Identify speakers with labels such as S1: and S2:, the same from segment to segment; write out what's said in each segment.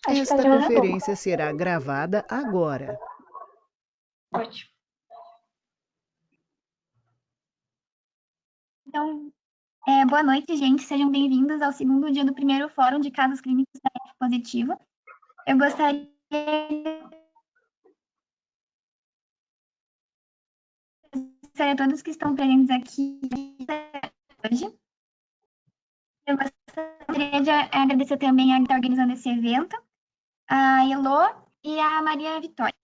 S1: Acho que tá
S2: Esta
S1: gravando há pouco.
S2: conferência será gravada agora.
S1: Ótimo.
S3: Então, boa noite, gente. Sejam bem-vindos ao segundo dia do primeiro Fórum de Casos Clínicos da F Positiva. Eu gostaria a todos que estão presentes aqui hoje. Eu gostaria de agradecer também a quem está organizando esse evento, a Elô e a Maria Vitória.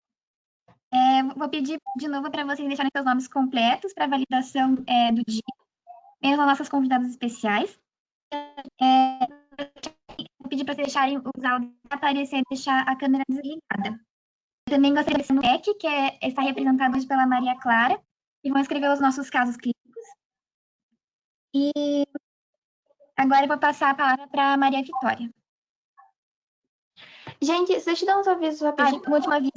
S3: Vou pedir de novo para vocês deixarem seus nomes completos para validação do dia, menos as nossas convidadas especiais. Vou pedir para vocês deixarem os áudios aparecer e deixar a câmera desligada. Eu também gostaria de agradecer no PEC, que está representado hoje pela Maria Clara, e vão escrever os nossos casos clínicos. E agora eu vou passar a palavra para a Maria Vitória.
S1: Gente, deixa eu dar uns avisos rapidinho.
S3: Um último aviso.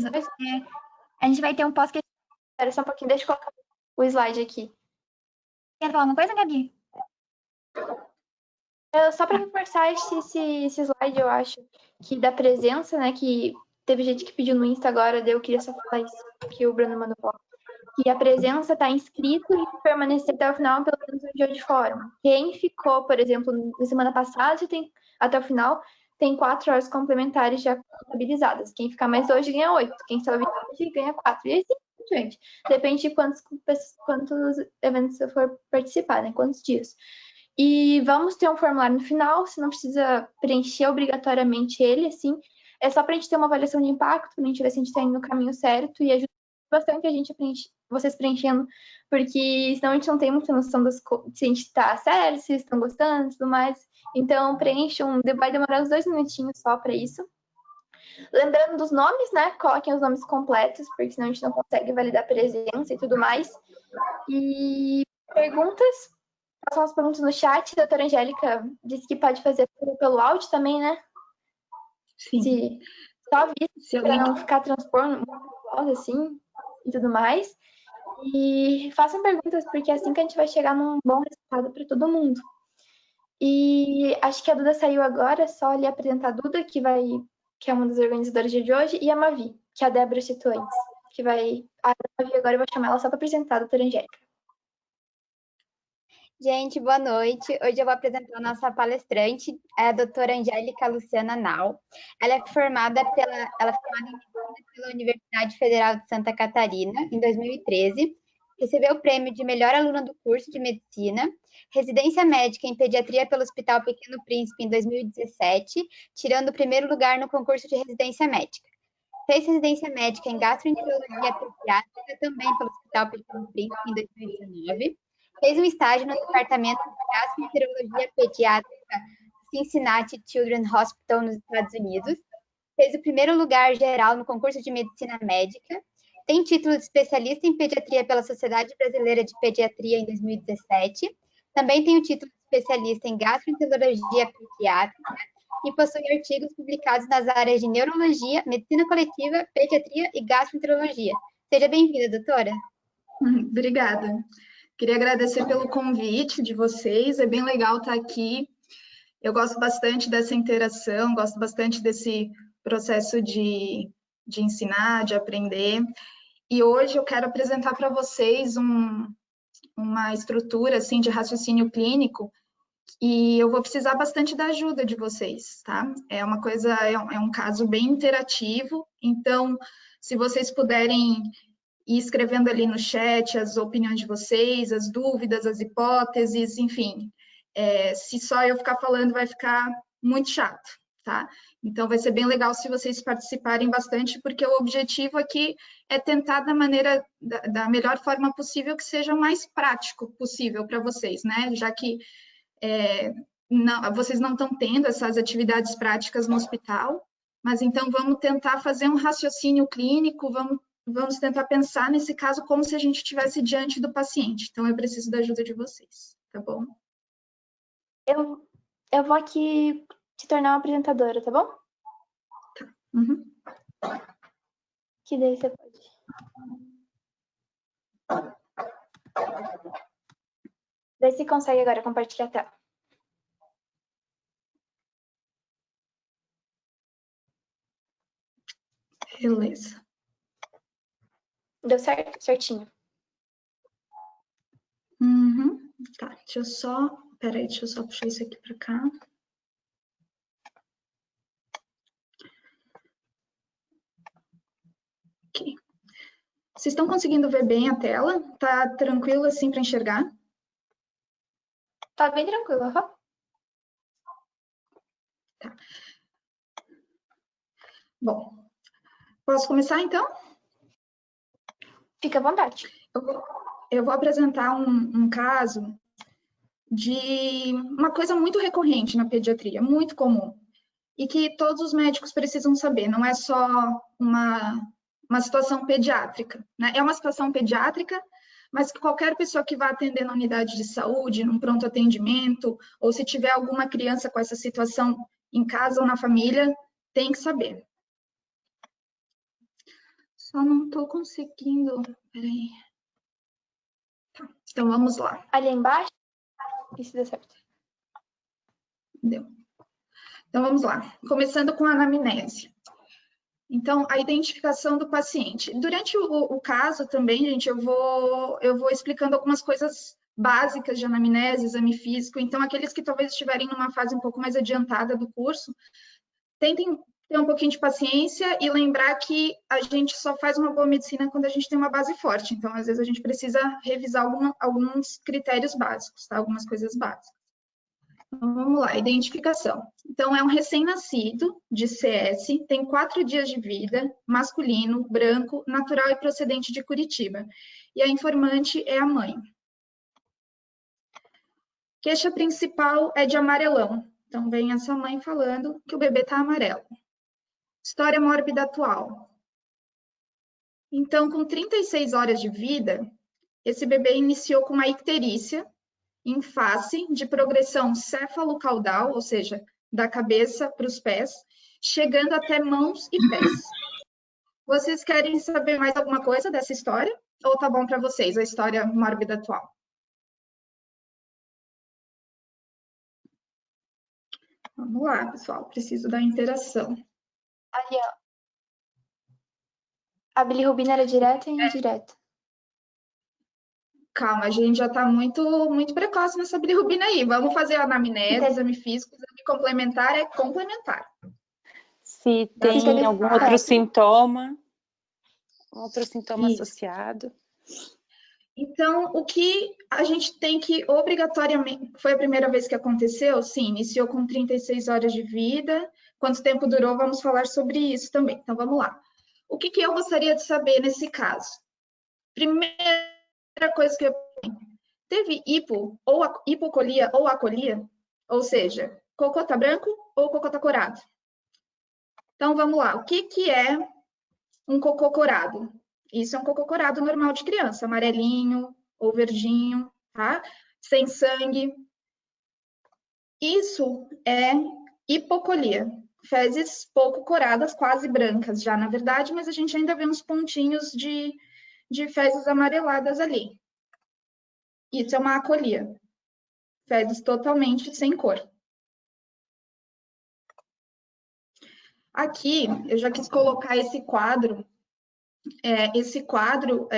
S3: A gente vai ter um pós-questionário.
S1: Espera só um pouquinho, deixa eu colocar o slide aqui.
S3: Quer falar alguma coisa, Gabi?
S1: Só para reforçar esse slide, eu acho, que da presença, né, que teve gente que pediu no Insta agora, daí eu queria só falar isso, que o Bruno mandou falar. Que a presença está inscrito e permanecer até o final, pelo menos no dia de fórum. Quem ficou, por exemplo, na semana passada, já tem, até o final, tem 4 horas complementares já contabilizadas. Quem ficar mais hoje ganha 8. Quem só vir hoje ganha 4. E assim, gente. Depende de quantos eventos você for participar, né? Quantos dias. E vamos ter um formulário no final, você não precisa preencher obrigatoriamente ele, assim. É só para a gente ter uma avaliação de impacto, para a gente ver se a gente está indo no caminho certo e ajuda bastante a gente vocês preenchendo, porque senão a gente não tem muita noção se a gente está sério, se estão gostando e tudo mais. Então, preencham, vai demorar uns 2 minutinhos só para isso. Lembrando dos nomes, né? Coloquem os nomes completos, porque senão a gente não consegue validar a presença e tudo mais. E perguntas, façam as perguntas no chat. A doutora Angélica disse que pode fazer pelo áudio também, né?
S4: Sim.
S1: Só aviso para não ficar transpondo muito voz, assim, e tudo mais. E façam perguntas, porque é assim que a gente vai chegar num bom resultado para todo mundo. E acho que a Duda saiu agora, só ali apresentar a Duda, que é uma das organizadoras de hoje, e a Mavi, que a Débora citou antes. A Mavi agora eu vou chamar ela só para apresentar a doutora Angélica.
S5: Gente, boa noite. Hoje eu vou apresentar a nossa palestrante, a doutora Angélica Luciana Nau. Ela é formada em medicina pela Universidade Federal de Santa Catarina, em 2013. Recebeu o prêmio de melhor aluna do curso de medicina, residência médica em pediatria pelo Hospital Pequeno Príncipe em 2017, tirando o primeiro lugar no concurso de residência médica. Fez residência médica em gastroenterologia pediátrica também pelo Hospital Pequeno Príncipe em 2019. Fez um estágio no Departamento de Gastroenterologia Pediátrica Cincinnati Children's Hospital, nos Estados Unidos. Fez o primeiro lugar geral no concurso de medicina médica. Tem título de especialista em pediatria pela Sociedade Brasileira de Pediatria em 2017. Também tem o título de especialista em gastroenterologia pediátrica e possui artigos publicados nas áreas de neurologia, medicina coletiva, pediatria e gastroenterologia. Seja bem-vinda, doutora.
S4: Obrigada. Queria agradecer pelo convite de vocês, é bem legal estar aqui. Eu gosto bastante dessa interação, gosto bastante desse processo de ensinar, de aprender. E hoje eu quero apresentar para vocês uma estrutura assim, de raciocínio clínico e eu vou precisar bastante da ajuda de vocês, tá? É um caso bem interativo, então, se vocês puderem ir escrevendo ali no chat as opiniões de vocês, as dúvidas, as hipóteses, enfim. Se só eu ficar falando, vai ficar muito chato, tá? Então, vai ser bem legal se vocês participarem bastante, porque o objetivo aqui é tentar da melhor forma possível, que seja o mais prático possível para vocês, né? Já que vocês não estão tendo essas atividades práticas no hospital, mas então vamos tentar fazer um raciocínio clínico, vamos tentar pensar nesse caso como se a gente estivesse diante do paciente. Então, eu preciso da ajuda de vocês, tá bom?
S1: Eu vou aqui te tornar uma apresentadora, tá bom?
S4: Tá. Uhum.
S1: Que daí você pode. Vê se consegue agora compartilhar a tela.
S4: Beleza.
S1: Deu certo? Certinho.
S4: Uhum. Tá, deixa eu só... Peraí, deixa eu só puxar isso aqui para cá. Ok. Vocês estão conseguindo ver bem a tela? Tá tranquilo assim para enxergar?
S1: Tá bem tranquilo, aham.
S4: Tá. Bom, posso começar então?
S1: Fica à vontade.
S4: Eu vou apresentar um caso de uma coisa muito recorrente na pediatria, muito comum, e que todos os médicos precisam saber, não é só uma situação pediátrica, né? É uma situação pediátrica, mas que qualquer pessoa que vá atender na unidade de saúde, num pronto atendimento, ou se tiver alguma criança com essa situação em casa ou na família, tem que saber. Só não estou conseguindo... Peraí. Tá, então vamos lá.
S1: Ali embaixo, isso deu certo.
S4: Deu. Então vamos lá. Começando com a anamnese. Então, a identificação do paciente. Durante o caso também, gente, eu vou explicando algumas coisas básicas de anamnese, exame físico. Então, aqueles que talvez estiverem numa fase um pouco mais adiantada do curso, tentem ter um pouquinho de paciência e lembrar que a gente só faz uma boa medicina quando a gente tem uma base forte. Então, às vezes, a gente precisa revisar alguns critérios básicos, tá? Algumas coisas básicas. Então, vamos lá, identificação. Então, é um recém-nascido de CS, tem 4 dias de vida, masculino, branco, natural e procedente de Curitiba. E a informante é a mãe. Queixa principal é de amarelão. Então, vem essa mãe falando que o bebê está amarelo. História mórbida atual. Então, com 36 horas de vida, esse bebê iniciou com uma icterícia em face de progressão céfalo-caudal, ou seja, da cabeça para os pés, chegando até mãos e pés. Vocês querem saber mais alguma coisa dessa história? Ou tá bom para vocês a história mórbida atual? Vamos lá, pessoal, preciso da interação.
S1: Ali, ó. A bilirrubina era direta e indireta.
S4: Calma, a gente já está muito precoce nessa bilirrubina aí. Vamos fazer a anamnese, exame físico, exame complementar é complementar.
S6: Se tem algum outro sintoma associado.
S4: Então, o que a gente tem que obrigatoriamente... Foi a primeira vez que aconteceu? Sim, iniciou com 36 horas de vida. Quanto tempo durou? Vamos falar sobre isso também. Então, vamos lá. O que eu gostaria de saber nesse caso? Primeira coisa que eu... Teve hipo, ou hipocolia ou acolia? Ou seja, cocô tá branco ou cocô tá corado? Então, vamos lá. O que é um cocô corado? Isso é um cocô corado normal de criança, amarelinho ou verdinho, tá? Sem sangue. Isso é hipocolia. Fezes pouco coradas, quase brancas já, na verdade, mas a gente ainda vê uns pontinhos de fezes amareladas ali. Isso é uma acolia. Fezes totalmente sem cor. Aqui, eu já quis colocar esse quadro. Esse quadro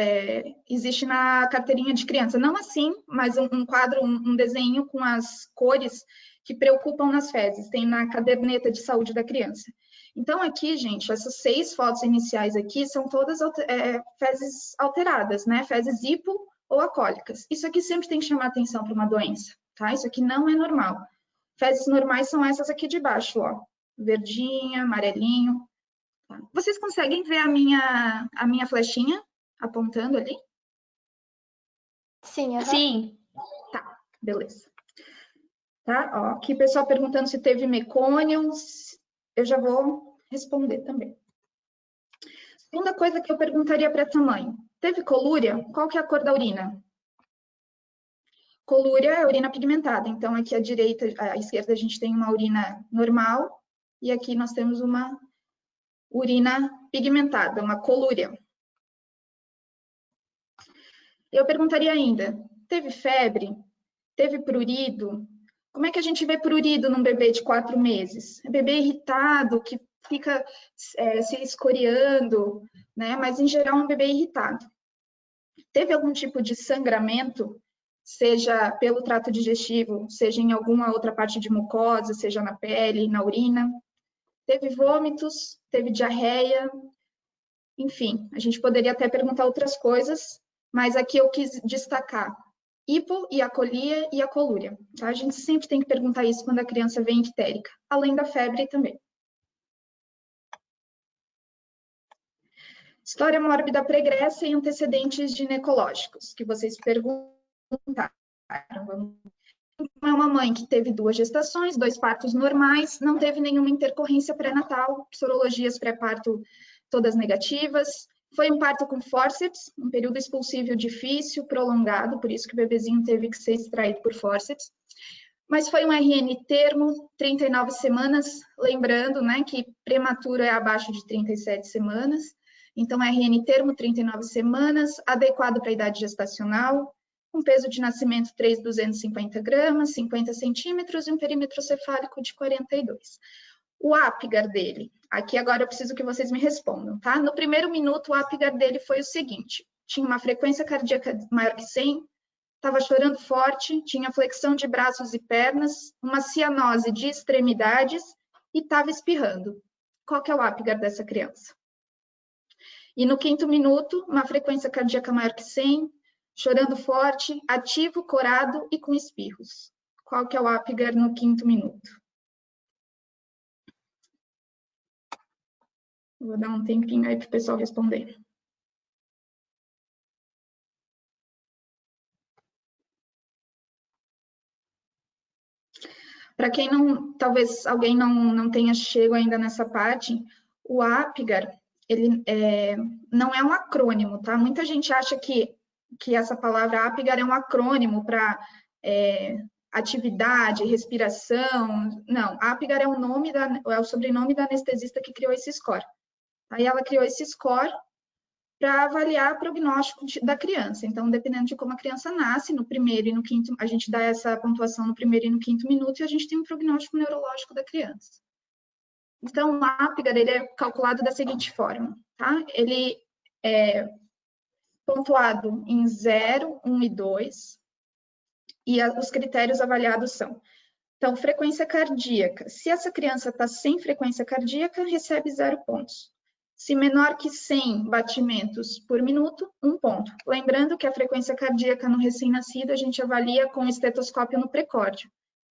S4: existe na carteirinha de criança. Não assim, mas um quadro, um desenho com as cores que preocupam nas fezes. Tem na caderneta de saúde da criança. Então, aqui, gente, essas 6 fotos iniciais aqui são todas fezes alteradas, né? Fezes hipo ou acólicas. Isso aqui sempre tem que chamar atenção para uma doença, tá? Isso aqui não é normal. Fezes normais são essas aqui de baixo, ó. Verdinha, amarelinho. Tá. Vocês conseguem ver a minha flechinha apontando ali?
S1: Sim,
S3: Sim.
S4: Tá, beleza. Tá, ó, aqui o pessoal perguntando se teve mecônio, eu já vou responder também. Segunda coisa que eu perguntaria para essa mãe, teve colúria? Qual que é a cor da urina? Colúria é urina pigmentada, então aqui à esquerda a gente tem uma urina normal e aqui nós temos uma urina pigmentada, uma colúria. Eu perguntaria ainda, teve febre? Teve prurido? Como é que a gente vê prurido num bebê de 4 meses? É bebê irritado, que fica se escoriando, né? Mas, em geral, um bebê irritado. Teve algum tipo de sangramento, seja pelo trato digestivo, seja em alguma outra parte de mucosa, seja na pele, na urina. Teve vômitos, teve diarreia, enfim, a gente poderia até perguntar outras coisas, mas aqui eu quis destacar hipoiacolia e acolúria, tá? A gente sempre tem que perguntar isso quando a criança vem ictérica, além da febre também. História mórbida pregressa e antecedentes ginecológicos, que vocês perguntaram. É uma mãe que teve 2 gestações, 2 partos normais, não teve nenhuma intercorrência pré-natal, sorologias pré-parto todas negativas. Foi um parto com fórceps, um período expulsível difícil, prolongado, por isso que o bebezinho teve que ser extraído por fórceps. Mas foi um RN termo, 39 semanas, lembrando, né, que prematuro é abaixo de 37 semanas. Então, RN termo, 39 semanas, adequado para a idade gestacional, com peso de nascimento 3.250 gramas, 50 centímetros e um perímetro cefálico de 42. O Apgar dele, aqui agora eu preciso que vocês me respondam, tá? No primeiro minuto, o Apgar dele foi o seguinte: tinha uma frequência cardíaca maior que 100, estava chorando forte, tinha flexão de braços e pernas, uma cianose de extremidades e estava espirrando. Qual que é o Apgar dessa criança? E no 5º minuto, uma frequência cardíaca maior que 100, chorando forte, ativo, corado e com espirros. Qual que é o Apgar no 5º minuto? Vou dar um tempinho aí para o pessoal responder. Para quem não, talvez alguém não tenha chego ainda nessa parte, o Apgar, ele não é um acrônimo, tá? Muita gente acha que essa palavra Apgar é um acrônimo para atividade, respiração. Não, Apgar é o sobrenome da anestesista que criou esse score. Aí ela criou esse score para avaliar o prognóstico da criança. Então, dependendo de como a criança nasce, no 1º e no 5º, a gente dá essa pontuação no 1º e no 5º minuto e a gente tem um prognóstico neurológico da criança. Então, o Apgar, ele é calculado da seguinte forma, tá? Ele é pontuado em 0, 1 e 2, e os critérios avaliados são, então, frequência cardíaca. Se essa criança está sem frequência cardíaca, recebe 0 pontos. Se menor que 100 batimentos por minuto, 1 ponto. Lembrando que a frequência cardíaca no recém-nascido a gente avalia com estetoscópio no precórdio,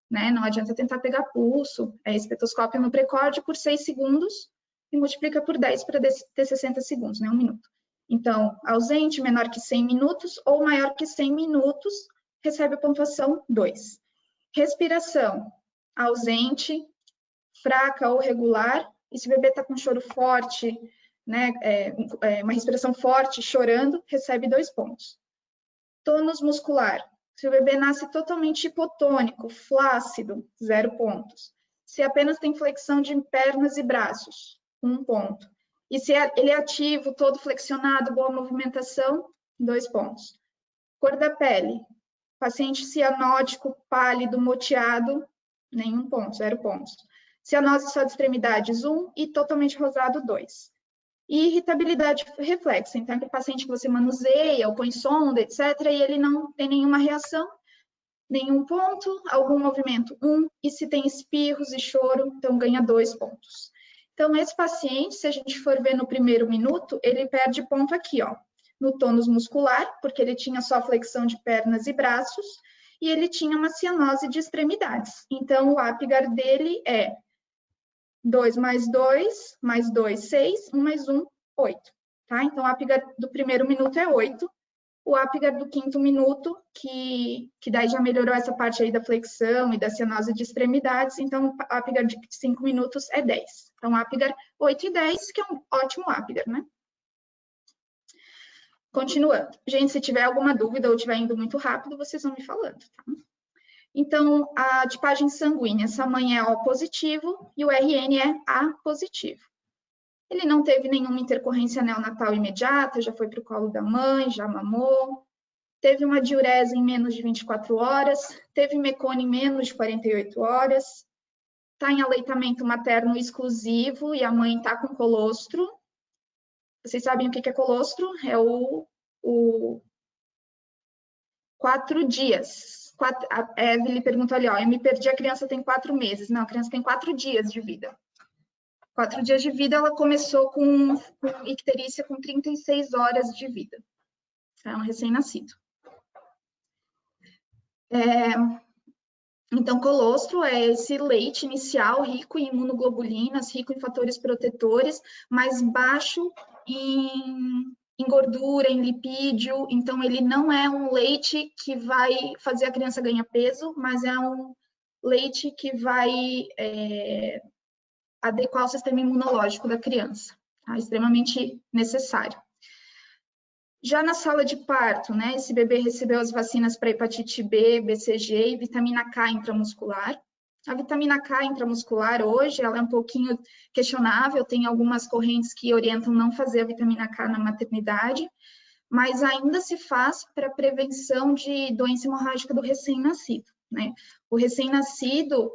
S4: né? Não adianta tentar pegar pulso, estetoscópio no precórdio por 6 segundos e multiplica por 10 para ter 60 segundos, né? 1 minuto. Então, ausente, menor que 100 minutos ou maior que 100 minutos, recebe a pontuação 2. Respiração, ausente, fraca ou regular. E se o bebê está com choro forte, né, uma respiração forte, chorando, recebe 2 pontos. Tônus muscular. Se o bebê nasce totalmente hipotônico, flácido, 0 pontos. Se apenas tem flexão de pernas e braços, 1 ponto. E se ele é ativo, todo flexionado, boa movimentação, 2 pontos. Cor da pele. Paciente cianótico, pálido, moteado, nenhum ponto, 0 pontos. Cianose só de extremidades, 1, e totalmente rosado, 2. E irritabilidade reflexa, então aquele paciente que você manuseia, ou põe sonda, etc., e ele não tem nenhuma reação, nenhum ponto, algum movimento, 1, e se tem espirros e choro, então ganha 2 pontos. Então, esse paciente, se a gente for ver no 1º minuto, ele perde ponto aqui, ó, no tônus muscular, porque ele tinha só flexão de pernas e braços, e ele tinha uma cianose de extremidades. Então, o Apgar dele é 2 mais 2, mais 2, 6, 1 mais 1, 8. Tá? Então, o Apgar do 1º minuto é 8. O Apgar do 5º minuto, que daí já melhorou essa parte aí da flexão e da cianose de extremidades, então o Apgar de 5 minutos é 10. Então, o Apgar 8 e 10, que é um ótimo Apgar, né? Continuando. Gente, se tiver alguma dúvida ou estiver indo muito rápido, vocês vão me falando, tá? Então, a tipagem sanguínea, essa mãe é O positivo e o RN é A positivo. Ele não teve nenhuma intercorrência neonatal imediata, já foi para o colo da mãe, já mamou. Teve uma diurese em menos de 24 horas, teve mecone em menos de 48 horas. está em aleitamento materno exclusivo e a mãe está com colostro. Vocês sabem o que é colostro? É o 4 dias. A Evelyn perguntou ali, ó, eu me perdi, a criança tem 4 meses. Não, a criança tem 4 dias de vida. 4 dias de vida, ela começou com icterícia com 36 horas de vida. É um recém-nascido. Então, colostro é esse leite inicial rico em imunoglobulinas, rico em fatores protetores, mas baixo em gordura, em lipídio. Então, ele não é um leite que vai fazer a criança ganhar peso, mas é um leite que vai adequar o sistema imunológico da criança. Tá? Extremamente necessário. Já na sala de parto, né, esse bebê recebeu as vacinas para hepatite B, BCG e vitamina K intramuscular. A vitamina K intramuscular hoje, ela é um pouquinho questionável, tem algumas correntes que orientam não fazer a vitamina K na maternidade, mas ainda se faz para prevenção de doença hemorrágica do recém-nascido, né? O recém-nascido,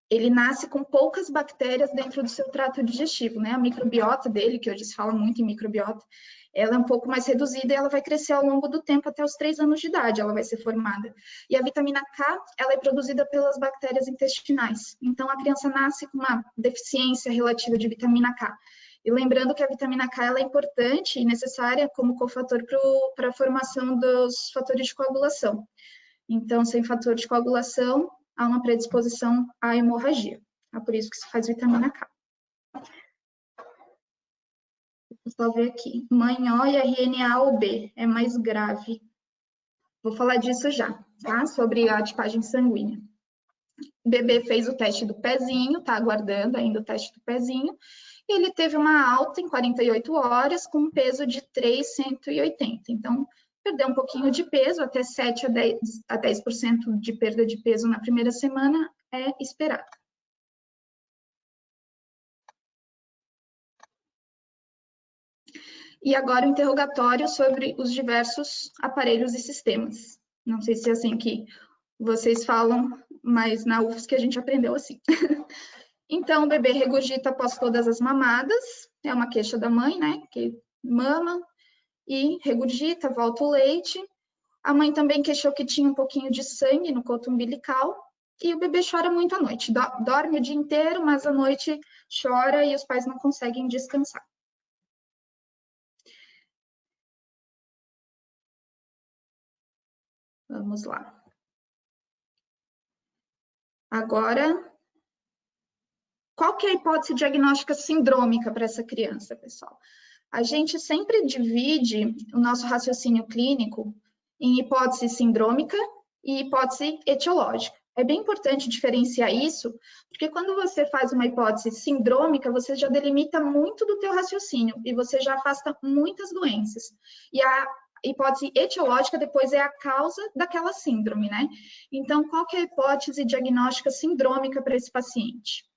S4: ele nasce com poucas bactérias dentro do seu trato digestivo, né? A microbiota dele, que hoje se fala muito em microbiota, ela é um pouco mais reduzida e ela vai crescer ao longo do tempo, até os 3 anos de idade ela vai ser formada. E a vitamina K, ela é produzida pelas bactérias intestinais. Então, a criança nasce com uma deficiência relativa de vitamina K. E lembrando que a vitamina K ela é importante e necessária como cofator para a formação dos fatores de coagulação. Então, sem fator de coagulação, há uma predisposição à hemorragia. É por isso que se faz vitamina K. Vou só ver aqui. Mãe O e RNA ou B é mais grave. Vou falar disso já, tá? Sobre a tipagem sanguínea. O bebê fez o teste do pezinho, tá aguardando ainda o teste do pezinho. E ele teve uma alta em 48 horas com um peso de 3,180. Então, perdeu um pouquinho de peso, até 7 a 10% de perda de peso na primeira semana é esperado. E agora o interrogatório sobre os diversos aparelhos e sistemas. Não sei se é assim que vocês falam, mas na UFSC a gente aprendeu assim. Então, o bebê regurgita após todas as mamadas, é uma queixa da mãe, né? Que mama e regurgita, volta o leite. A mãe também queixou que tinha um pouquinho de sangue no coto umbilical e o bebê chora muito à noite. Dorme o dia inteiro, mas à noite chora e os pais não conseguem descansar. Vamos lá. Agora, qual que é a hipótese diagnóstica sindrômica para essa criança, pessoal? A gente sempre divide o nosso raciocínio clínico em hipótese sindrômica e hipótese etiológica. É bem importante diferenciar isso, porque quando você faz uma hipótese sindrômica, você já delimita muito do teu raciocínio e você já afasta muitas doenças. E a hipótese etiológica depois é a causa daquela síndrome, né? Então, qual que é a hipótese diagnóstica sindrômica para esse paciente?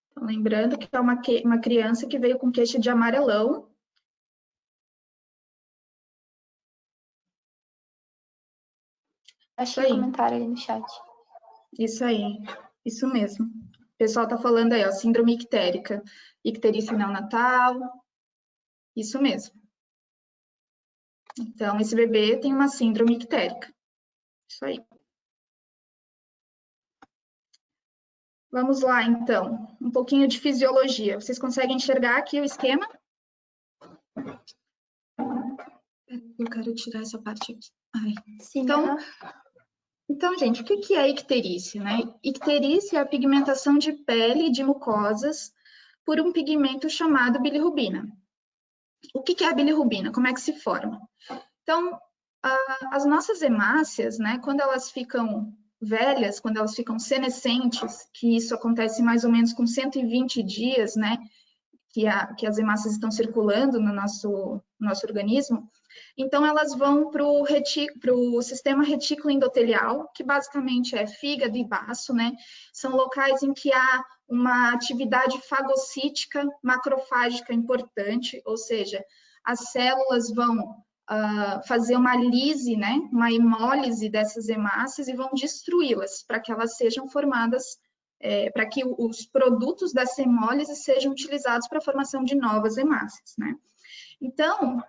S4: Então, lembrando que é uma criança que veio com queixa de amarelão.
S1: Achei comentário ali no chat.
S4: Isso aí, isso mesmo. O pessoal tá falando aí, ó, síndrome ictérica, icterícia neonatal, isso mesmo. Então, esse bebê tem uma síndrome ictérica. Isso aí. Vamos lá, então. Um pouquinho de fisiologia. Vocês conseguem enxergar aqui o esquema? Eu quero tirar essa parte aqui. Ai.
S1: Sim,
S4: Então, gente, o que é icterícia, né? Icterícia é a pigmentação de pele e de mucosas por um pigmento chamado bilirrubina. O que é a bilirrubina? Como é que se forma? Então, as nossas hemácias, né, quando elas ficam velhas, quando elas ficam senescentes, que isso acontece mais ou menos com 120 dias, né, que as hemácias estão circulando no nosso organismo, então elas vão para o sistema retículo endotelial, que basicamente é fígado e baço, né, são locais em que há uma atividade fagocítica macrofágica importante, ou seja, as células vão fazer uma lise, né, uma hemólise dessas hemácias e vão destruí-las para que elas sejam formadas, para que os produtos dessa hemólise sejam utilizados para a formação de novas hemácias, né? Então,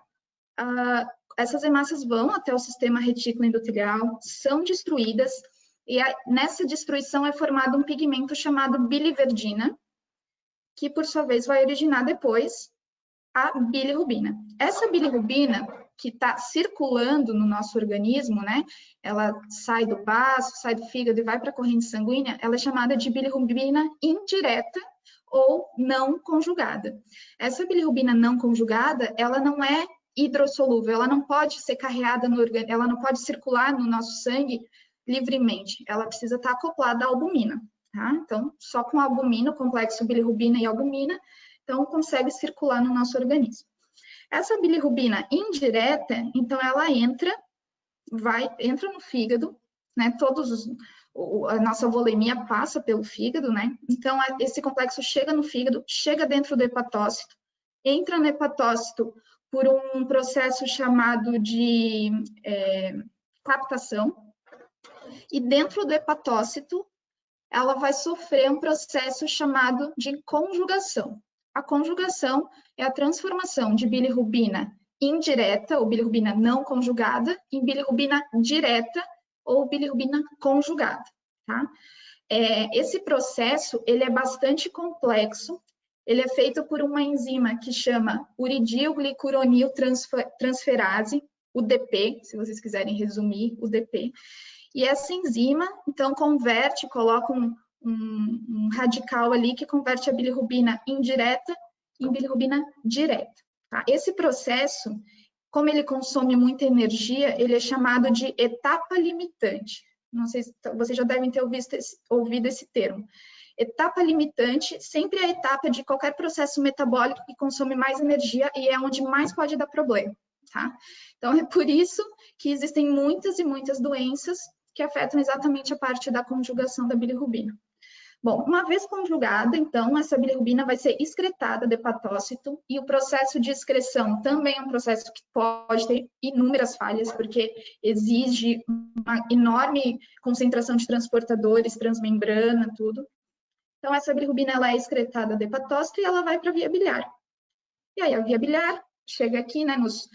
S4: essas hemácias vão até o sistema retículo endotelial, são destruídas, e nessa destruição é formado um pigmento chamado biliverdina, que por sua vez vai originar depois a bilirrubina. Essa bilirrubina que está circulando no nosso organismo, né? Ela sai do baço, sai do fígado e vai para a corrente sanguínea, ela é chamada de bilirrubina indireta ou não conjugada. Essa bilirrubina não conjugada, ela não é hidrossolúvel, ela não pode ser carreada no organismo, ela não pode circular no nosso sangue livremente, ela precisa estar acoplada à albumina, tá? Então, só com albumina, o complexo bilirrubina e albumina, então consegue circular no nosso organismo. Essa bilirrubina indireta, então ela entra no fígado, né? A nossa volemia passa pelo fígado, né? Então esse complexo chega no fígado, chega dentro do hepatócito, entra no hepatócito por um processo chamado de captação, e dentro do hepatócito ela vai sofrer um processo chamado de conjugação. A conjugação é a transformação de bilirrubina indireta, ou bilirrubina não conjugada, em bilirrubina direta, ou bilirrubina conjugada, tá? Esse processo, ele é bastante complexo, ele é feito por uma enzima que chama uridilglicuronil transferase, UDP, se vocês quiserem resumir, UDP. E essa enzima, então, coloca um radical ali que converte a bilirrubina indireta em bilirrubina direta. Tá? Esse processo, como ele consome muita energia, ele é chamado de etapa limitante. Não sei se vocês já devem ter ouvido esse termo. Etapa limitante sempre é a etapa de qualquer processo metabólico que consome mais energia e é onde mais pode dar problema, tá? Então, é por isso que existem muitas e muitas doenças que afetam exatamente a parte da conjugação da bilirrubina. Bom, uma vez conjugada, então, essa bilirrubina vai ser excretada do hepatócito e o processo de excreção também é um processo que pode ter inúmeras falhas, porque exige uma enorme concentração de transportadores, transmembrana, tudo. Então, essa bilirrubina ela é excretada do hepatócito e ela vai para a via biliar. E aí, a via biliar chega aqui, né, nos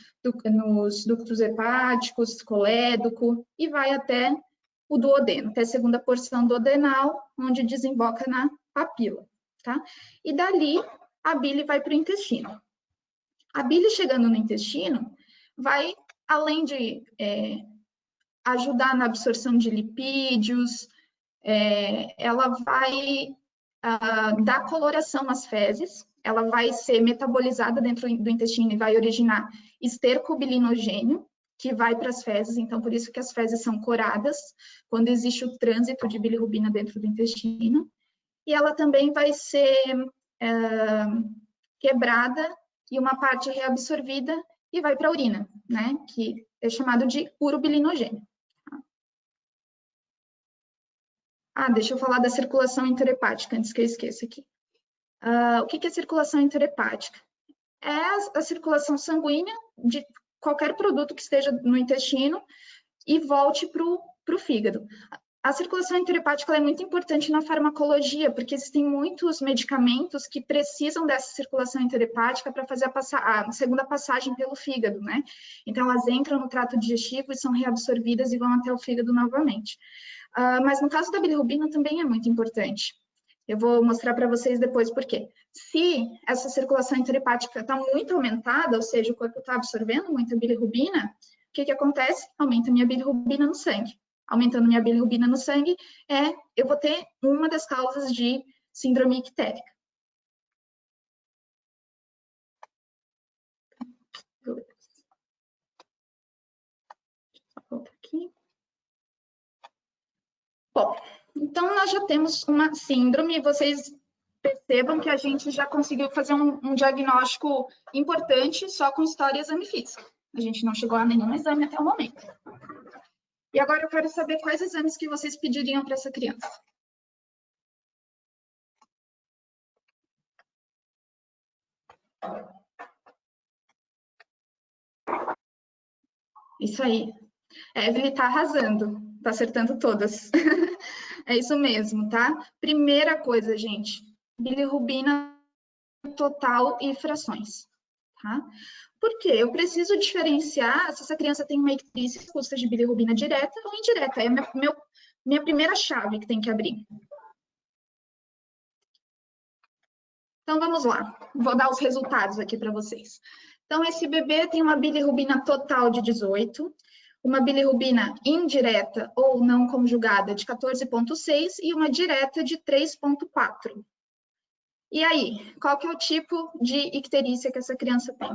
S4: ductos hepáticos, colédoco, e vai até o duodeno, até a segunda porção duodenal, onde desemboca na papila, tá? E dali, a bile vai para o intestino. A bile chegando no intestino, vai, além de ajudar na absorção de lipídios, ela vai dar coloração às fezes, ela vai ser metabolizada dentro do intestino e vai originar esterco bilinogênio, que vai para as fezes, então por isso que as fezes são coradas, quando existe o trânsito de bilirrubina dentro do intestino, e ela também vai ser quebrada e uma parte reabsorvida e vai para a urina, né, que é chamado de urobilinogênio. Deixa eu falar da circulação interhepática, antes que eu esqueça aqui. O que é circulação interhepática? É a circulação sanguínea de qualquer produto que esteja no intestino e volte para o fígado. A circulação interhepática é muito importante na farmacologia, porque existem muitos medicamentos que precisam dessa circulação interhepática para fazer a segunda passagem pelo fígado, né? Então, elas entram no trato digestivo e são reabsorvidas e vão até o fígado novamente. Mas no caso da bilirrubina também é muito importante. Eu vou mostrar para vocês depois por quê. Se essa circulação interhepática está muito aumentada, ou seja, o corpo está absorvendo muita bilirrubina, o que acontece? Aumenta a minha bilirrubina no sangue. Aumentando minha bilirrubina no sangue, eu vou ter uma das causas de síndrome ictérica. Vou voltar aqui. Bom, então nós já temos uma síndrome, e vocês percebam que a gente já conseguiu fazer um diagnóstico importante só com história e exame físico. A gente não chegou a nenhum exame até o momento. E agora eu quero saber quais exames que vocês pediriam para essa criança. Isso aí. Evelyn tá arrasando, tá acertando todas. É isso mesmo, tá? Primeira coisa, gente, bilirrubina total e frações, tá? Por quê? Eu preciso diferenciar se essa criança tem uma icterícia custa de bilirrubina direta ou indireta. É a minha primeira chave que tem que abrir. Então, vamos lá. Vou dar os resultados aqui para vocês. Então, esse bebê tem uma bilirrubina total de 18, uma bilirrubina indireta ou não conjugada de 14,6 e uma direta de 3,4. E aí, qual que é o tipo de icterícia que essa criança tem?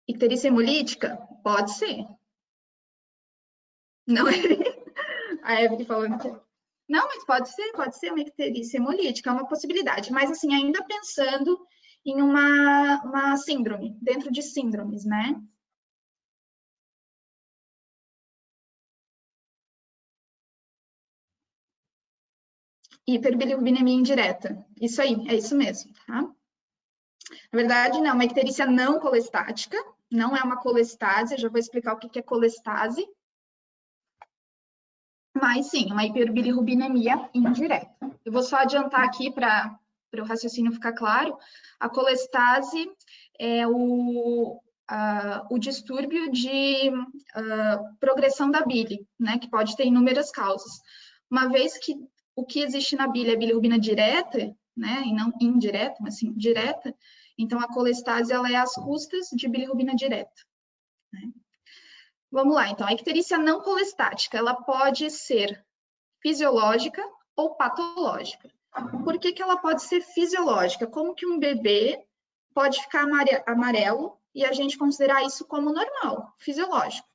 S4: Icterícia hemolítica? Pode ser. Não é? A Evelyn falando que... Não, mas pode ser uma icterícia hemolítica, é uma possibilidade. Mas, assim, ainda pensando em uma síndrome, dentro de síndromes, né? Hiperbilirubinemia indireta. Isso aí, é isso mesmo, tá? Na verdade, não, uma icterícia não colestática, não é uma colestase, eu já vou explicar o que é colestase. Mas sim, uma hiperbilirrubinemia indireta. Eu vou só adiantar aqui para o raciocínio ficar claro. A colestase é o distúrbio de progressão da bile, né, que pode ter inúmeras causas. Uma vez que o que existe na bile é bilirrubina direta, né, e não indireta, mas sim direta, então a colestase ela é às custas de bilirrubina direta, né? Vamos lá, então, a icterícia não colestática, ela pode ser fisiológica ou patológica. Por que ela pode ser fisiológica? Como que um bebê pode ficar amarelo e a gente considerar isso como normal, fisiológico?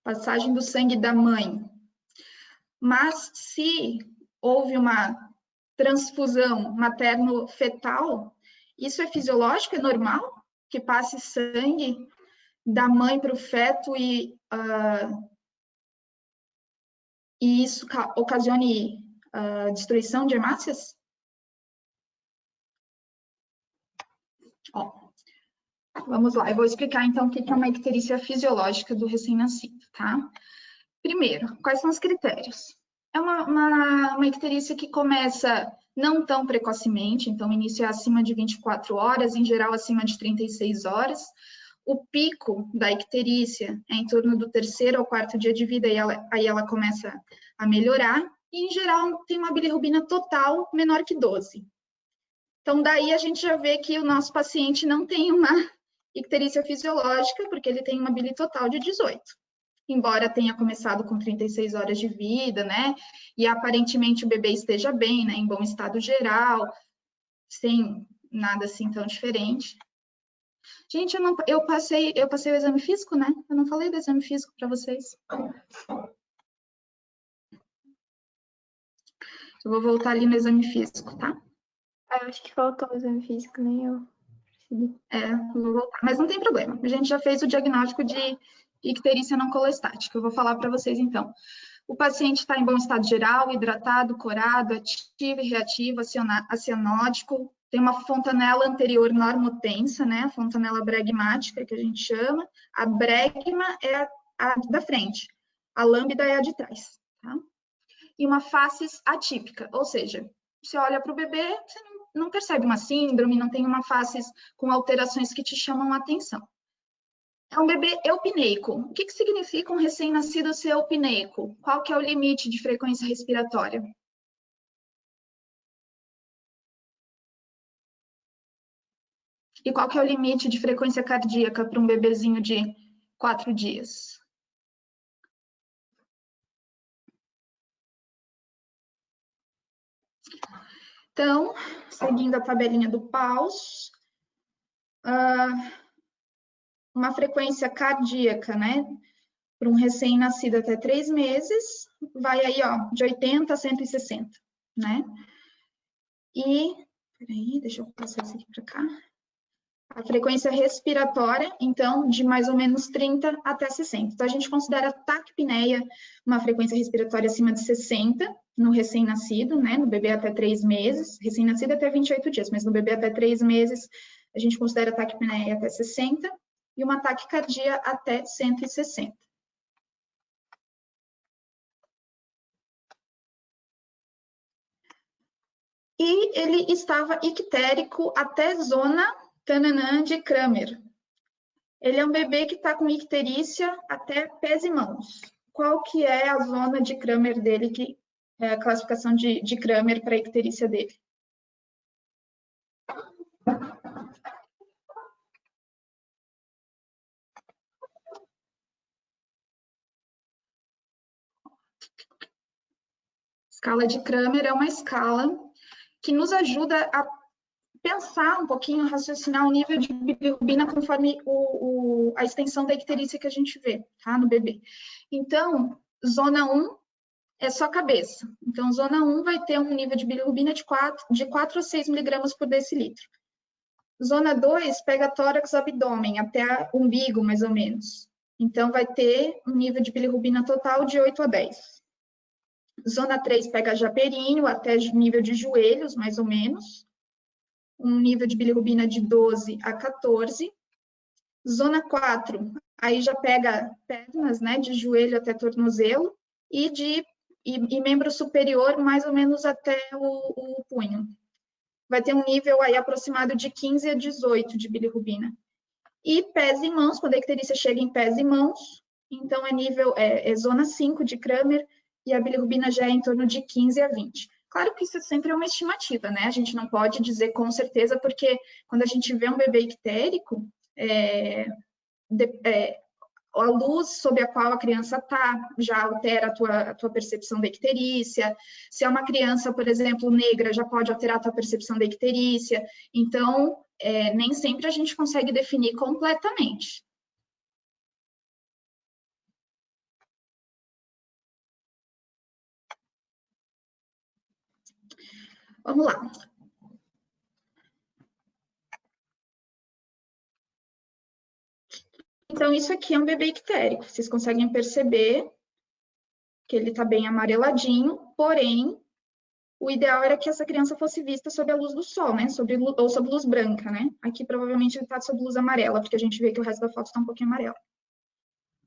S4: Passagem do sangue da mãe. Mas se houve uma transfusão materno-fetal, isso é fisiológico, é normal? Que passe sangue da mãe para o feto e isso ocasione destruição de hemácias? Ó, vamos lá, eu vou explicar então o que é uma icterícia fisiológica do recém-nascido, tá? Primeiro, quais são os critérios? É uma icterícia que começa não tão precocemente, então o início é acima de 24 horas, em geral acima de 36 horas. O pico da icterícia é em torno do 3º ou 4º dia de vida, e aí ela começa a melhorar, e em geral tem uma bilirrubina total menor que 12. Então, daí a gente já vê que o nosso paciente não tem uma icterícia fisiológica, porque ele tem uma bili total de 18. Embora tenha começado com 36 horas de vida, né? E aparentemente o bebê esteja bem, né? Em bom estado geral, sem nada assim tão diferente. Gente, eu passei o exame físico, né? Eu não falei do exame físico para vocês. Eu vou voltar ali no exame físico, tá?
S1: Eu acho que faltou o exame físico, nem eu percebi.
S4: Vou voltar. Mas não tem problema. A gente já fez o diagnóstico de icterícia não colestática. Eu vou falar para vocês, então. O paciente está em bom estado geral, hidratado, corado, ativo e reativo, acianótico, tem uma fontanela anterior normotensa, né? A fontanela bregmática, que a gente chama. A bregma é a da frente, a lambda é a de trás, tá? E uma facies atípica, ou seja, você olha para o bebê, você não percebe uma síndrome, não tem uma facies com alterações que te chamam a atenção. É um bebê eupneico. O que significa um recém-nascido ser eupneico? Qual que é o limite de frequência respiratória? E qual que é o limite de frequência cardíaca para um bebezinho de 4 dias? Então, seguindo a tabelinha do Paus, uma frequência cardíaca, né, para um recém-nascido até 3 meses, vai aí, ó, de 80 a 160, né? E, peraí, deixa eu passar isso aqui para cá. A frequência respiratória, então, de mais ou menos 30 até 60. Então, a gente considera taquipneia uma frequência respiratória acima de 60 no recém-nascido, né? No bebê até 3 meses, recém-nascido até 28 dias, mas no bebê até 3 meses, a gente considera taquipneia até 60 e uma taquicardia até 160. E ele estava ictérico até zona tananã de Kramer. Ele é um bebê que está com icterícia até pés e mãos. Qual que é a zona de Kramer dele, que é a classificação de Kramer para a icterícia dele? Escala de Kramer é uma escala que nos ajuda a pensar um pouquinho, raciocinar o nível de bilirrubina conforme a extensão da icterícia que a gente vê, tá, no bebê. Então, zona 1 é só cabeça. Então, zona 1 vai ter um nível de bilirrubina de 4 a 6 miligramas por decilitro. Zona 2 pega tórax, abdômen, até umbigo, mais ou menos. Então, vai ter um nível de bilirrubina total de 8 a 10. Zona 3 pega já períneo, até nível de joelhos, mais ou menos. Um nível de bilirrubina de 12 a 14. Zona 4, aí já pega pernas, né, de joelho até tornozelo, e membro superior, mais ou menos até o punho. Vai ter um nível aí aproximado de 15 a 18 de bilirrubina. E pés e mãos, quando a icterícia chega em pés e mãos, então é zona 5 de Kramer, e a bilirrubina já é em torno de 15 a 20. Claro que isso sempre é uma estimativa, né? A gente não pode dizer com certeza, porque quando a gente vê um bebê ictérico, a luz sob a qual a criança está já altera a tua percepção da icterícia. Se é uma criança, por exemplo, negra, já pode alterar a tua percepção da icterícia. Então, nem sempre a gente consegue definir completamente. Vamos lá. Então, isso aqui é um bebê ictérico. Vocês conseguem perceber que ele está bem amareladinho, porém, o ideal era que essa criança fosse vista sob a luz do sol, né? Ou sob luz branca, né? Aqui, provavelmente, ele está sob luz amarela, porque a gente vê que o resto da foto está um pouquinho amarelo.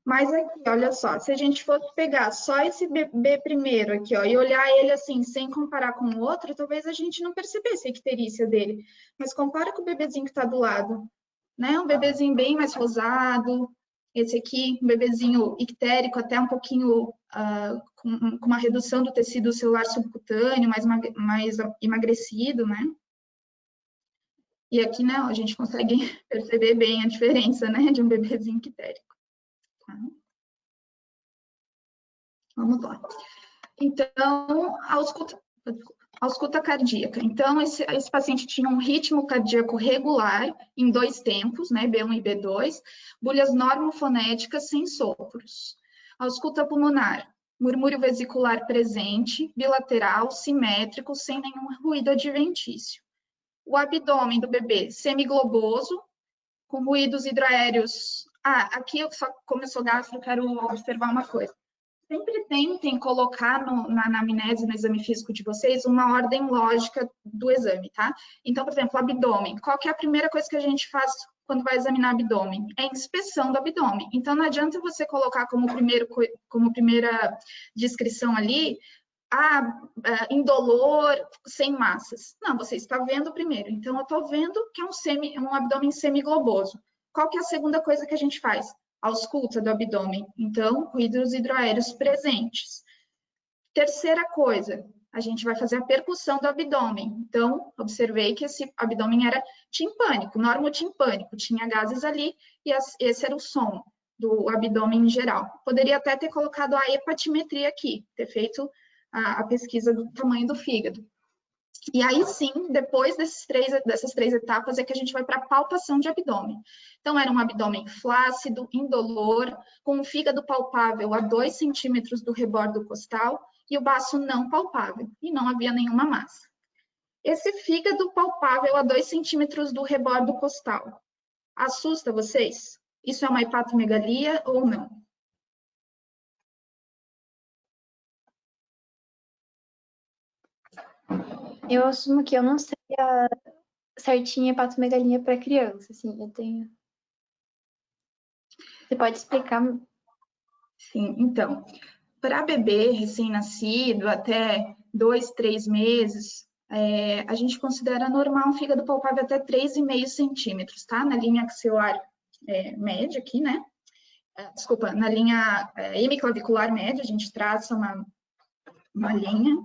S4: Mas aqui, olha só, se a gente fosse pegar só esse bebê primeiro aqui, ó, e olhar ele assim, sem comparar com o outro, talvez a gente não percebesse a icterícia dele. Mas compara com o bebezinho que está do lado, né? Um bebezinho bem mais rosado, esse aqui, um bebezinho ictérico, até um pouquinho com uma redução do tecido celular subcutâneo, mais emagrecido, né? E aqui, né, a gente consegue perceber bem a diferença, né, de um bebezinho ictérico. Tá? Vamos lá. Então, ausculta cardíaca. Então, esse paciente tinha um ritmo cardíaco regular em 2 tempos, né, B1 e B2, bolhas normofonéticas sem sopros. Ausculta pulmonar, murmúrio vesicular presente, bilateral, simétrico, sem nenhum ruído adventício. O abdômen do bebê semigloboso, com ruídos hidroaéreos. Aqui, como eu sou gastro, eu quero observar uma coisa. Sempre tentem colocar na anamnese, no exame físico de vocês, uma ordem lógica do exame, tá? Então, por exemplo, abdômen. Qual que é a primeira coisa que a gente faz quando vai examinar abdômen? É a inspeção do abdômen. Então, não adianta você colocar como primeira descrição ali, indolor, sem massas. Não, você está vendo primeiro. Então, eu estou vendo que é um abdômen semigloboso. Qual que é a segunda coisa que a gente faz? Ausculta do abdômen. Então, ruídos hidroaéreos presentes. Terceira coisa, a gente vai fazer a percussão do abdômen. Então, observei que esse abdômen era timpânico, normotimpânico, tinha gases ali, e esse era o som do abdômen em geral. Poderia até ter colocado a hepatimetria aqui, ter feito a pesquisa do tamanho do fígado. E aí sim, depois dessas 3 etapas, é que a gente vai para a palpação de abdômen. Então, era um abdômen flácido, indolor, com o fígado palpável a 2 centímetros do rebordo costal e o baço não palpável, e não havia nenhuma massa. Esse fígado palpável a 2 centímetros do rebordo costal, Assusta vocês? Isso é uma hepatomegalia ou não?
S1: Eu assumo que eu não sei a certinha hepatomegalia para criança, assim, eu tenho... Você pode explicar?
S4: Sim, então, para bebê recém-nascido, até 2, 3 meses, a gente considera normal um fígado palpável até 3,5 centímetros, tá? Na linha axilar média aqui, né? Desculpa, na linha hemiclavicular média, a gente traça uma linha,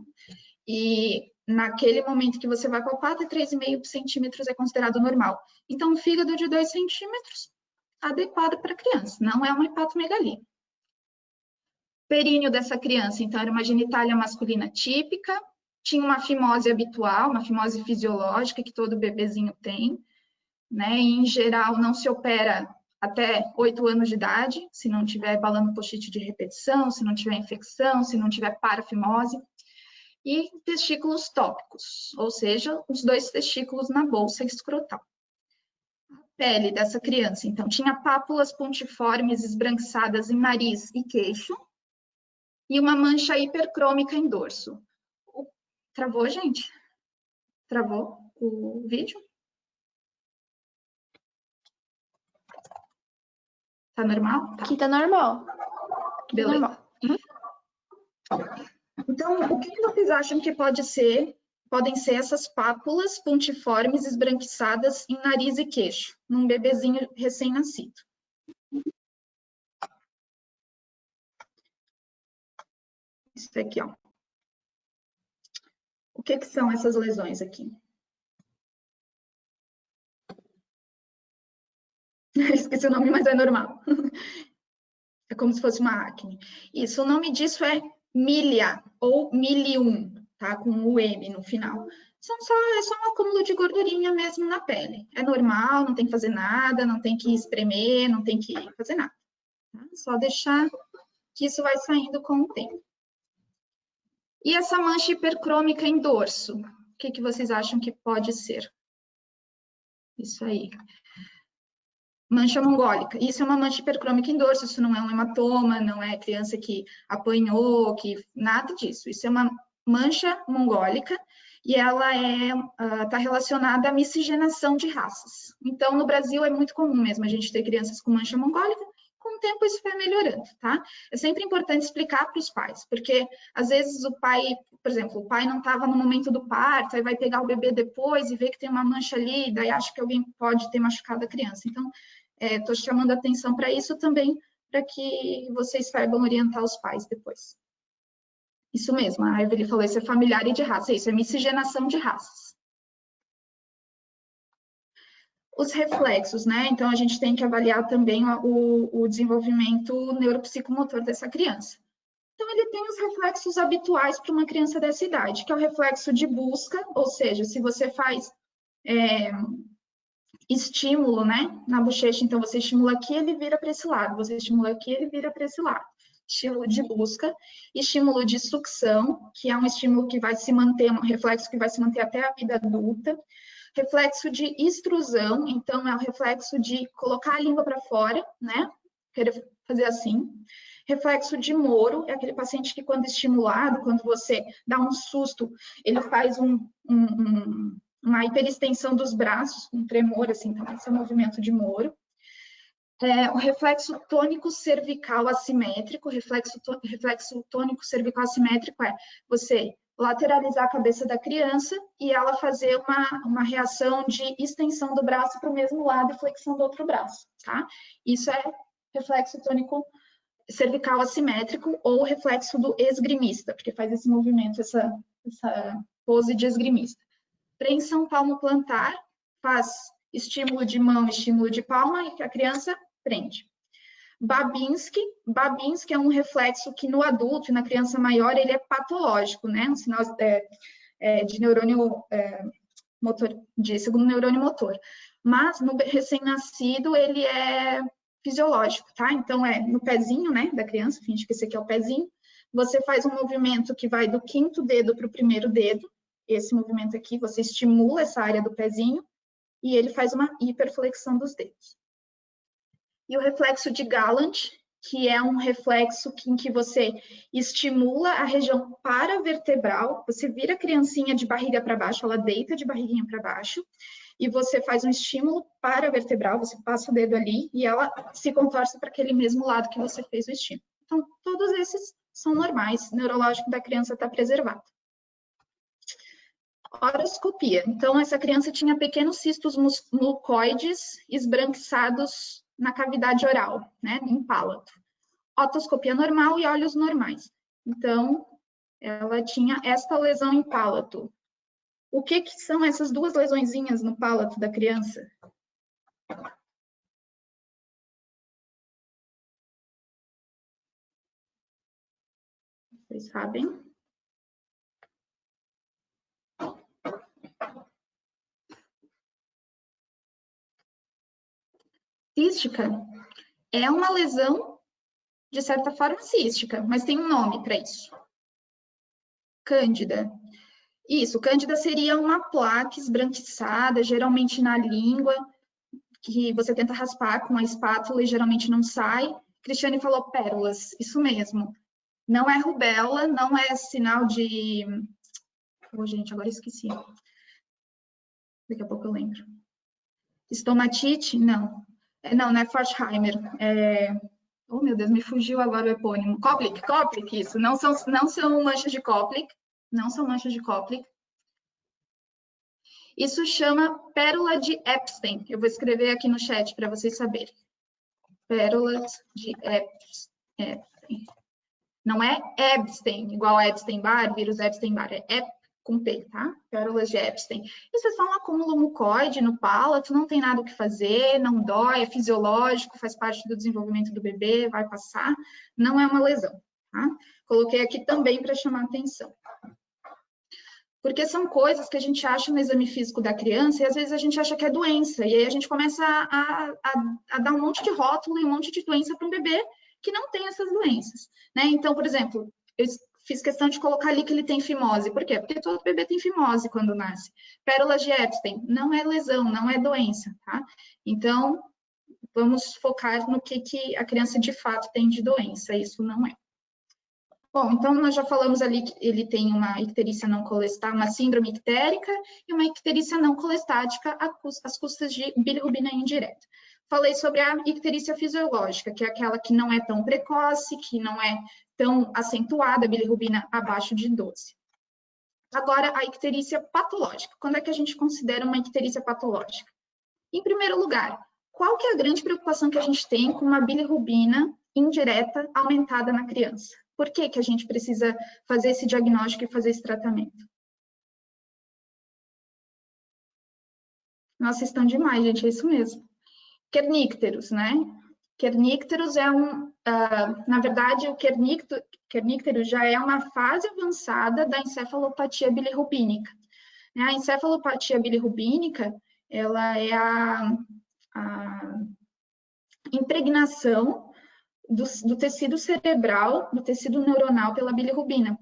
S4: e naquele momento que você vai palpar, até 3,5 centímetros é considerado normal. Então, um fígado de 2 centímetros, adequado para criança, não é uma hepatomegalia. Períneo dessa criança, então, era uma genitália masculina típica, tinha uma fimose habitual, uma fimose fisiológica que todo bebezinho tem, né? E, em geral, não se opera até 8 anos de idade, se não tiver balanopochite de repetição, se não tiver infecção, se não tiver parafimose. E testículos tópicos, ou seja, os 2 testículos na bolsa escrotal. A pele dessa criança, então, tinha pápulas pontiformes esbranquiçadas em nariz e queixo, e uma mancha hipercrômica em dorso. Travou, gente? Travou o vídeo? Tá normal? Tá.
S1: Aqui tá normal.
S4: Beleza.
S1: Normal.
S4: Então, o que vocês acham que podem ser essas pápulas pontiformes esbranquiçadas em nariz e queixo, num bebezinho recém-nascido? Isso aqui, ó. O que são essas lesões aqui? Esqueci o nome, mas é normal. É como se fosse uma acne. Isso, o nome disso é milia ou milium, tá? Com o M no final. É só um acúmulo de gordurinha mesmo na pele. É normal, não tem que fazer nada, não tem que espremer, não tem que fazer nada. Tá? Só deixar que isso vai saindo com o tempo. E essa mancha hipercrômica em dorso? O que vocês acham que pode ser? Isso aí. Mancha mongólica. Isso é uma mancha hipercrômica em dorso, isso não é um hematoma, não é criança que apanhou, nada disso. Isso é uma mancha mongólica e ela está relacionada à miscigenação de raças. Então, no Brasil é muito comum mesmo a gente ter crianças com mancha mongólica. Com o tempo isso vai melhorando, tá? É sempre importante explicar para os pais, porque às vezes o pai, por exemplo, o pai não estava no momento do parto, aí vai pegar o bebê depois e vê que tem uma mancha ali, daí acha que alguém pode ter machucado a criança. Então, estou chamando a atenção para isso também, para que vocês saibam orientar os pais depois. Isso mesmo, a Evelyn falou, isso é familiar e de raça, isso é miscigenação de raças. Os reflexos, né? Então, a gente tem que avaliar também o desenvolvimento neuropsicomotor dessa criança. Então, ele tem os reflexos habituais para uma criança dessa idade, que é o reflexo de busca, ou seja, se você faz estímulo, né, na bochecha, então você estimula aqui, ele vira para esse lado, você estimula aqui, ele vira para esse lado. Estímulo de busca, estímulo de sucção, que é um estímulo que vai se manter, um reflexo que vai se manter até a vida adulta. Reflexo de extrusão, então é o reflexo de colocar a língua para fora, né, querer fazer assim. Reflexo de Moro, é aquele paciente que quando estimulado, quando você dá um susto, ele faz uma hiperextensão dos braços, um tremor, assim, também, esse é o movimento de Moro. O reflexo tônico cervical assimétrico, reflexo tônico cervical assimétrico é você lateralizar a cabeça da criança e ela fazer uma reação de extensão do braço para o mesmo lado e flexão do outro braço, tá? Isso é reflexo tônico cervical assimétrico ou reflexo do esgrimista, porque faz esse movimento, essa pose de esgrimista. Preensão palmo-plantar, faz estímulo de mão, estímulo de palma e a criança prende. Babinski é um reflexo que no adulto e na criança maior ele é patológico, né? Um sinal de neurônio motor, de segundo neurônio motor. Mas no recém-nascido ele é fisiológico, tá? Então é no pezinho, né, da criança, finge que esse aqui é o pezinho. Você faz um movimento que vai do quinto dedo para o primeiro dedo. Esse movimento aqui, você estimula essa área do pezinho e ele faz uma hiperflexão dos dedos. e o reflexo de Gallant, que é um reflexo em que você estimula a região paravertebral, você vira a criancinha de barriga para baixo, ela deita de barriguinha para baixo, e você faz um estímulo paravertebral, você passa o dedo ali e ela se contorce para aquele mesmo lado que você fez o estímulo. Então, todos esses são normais, o neurológico da criança está preservado. Horoscopia. Então, essa criança tinha pequenos cistos mucoides esbranquiçados na cavidade oral, né, em palato. Otoscopia normal e olhos normais. Então, ela tinha esta lesão em palato. O que são essas duas lesõezinhas no palato da criança? Vocês sabem? Cística é uma lesão, de certa forma, cística, mas tem um nome para isso. Cândida. Isso, cândida seria uma placa esbranquiçada, geralmente na língua, que você tenta raspar com a espátula e geralmente não sai. Cristiane falou pérolas, isso mesmo. Não é rubéola, não é sinal de... Oh, gente, agora esqueci. Daqui a pouco eu lembro. Estomatite? Não. Não é Forchheimer. Oh, meu Deus, me fugiu agora o epônimo. Koplik, isso. Não são manchas de Koplik. Não são manchas de Koplik. Isso chama pérola de Epstein. Eu vou escrever aqui no chat para vocês saberem. Pérolas de Epstein. Não é Epstein, igual Epstein-Barr, vírus Epstein-Barr. É Ep com P, tá? Pérolas de Epstein. Isso é só um acúmulo mucoide no palato, não tem nada o que fazer, não dói, é fisiológico, faz parte do desenvolvimento do bebê, vai passar. Não é uma lesão, tá? Coloquei aqui também para chamar a atenção. Porque são coisas que a gente acha no exame físico da criança e às vezes a gente acha que é doença. E aí a gente começa a dar um monte de rótulo e um monte de doença para um bebê que não tem essas doenças, né? Então, por exemplo, eu fiz questão de colocar ali que ele tem fimose. Por quê? Porque todo bebê tem fimose quando nasce. Pérolas de Epstein não é lesão, não é doença, tá? Então, vamos focar no que a criança de fato tem de doença. Isso não é. Bom, então nós já falamos ali que ele tem uma icterícia não colestática, uma síndrome ictérica e uma icterícia não colestática às custas de bilirrubina indireta. Falei sobre a icterícia fisiológica, que é aquela que não é tão precoce, que não é tão acentuada, bilirrubina abaixo de 12. Agora, a icterícia patológica. Quando é que a gente considera uma icterícia patológica? Em primeiro lugar, qual que é a grande preocupação que a gente tem com uma bilirrubina indireta aumentada na criança? Por que a gente precisa fazer esse diagnóstico e fazer esse tratamento? Nossa, estão demais, gente, é isso mesmo. Kernícteros, né? Kernícteros é na verdade, o kerníctero já é uma fase avançada da encefalopatia bilirrubínica. A encefalopatia bilirrubínica, ela é a impregnação do tecido cerebral, do tecido neuronal pela bilirrubina.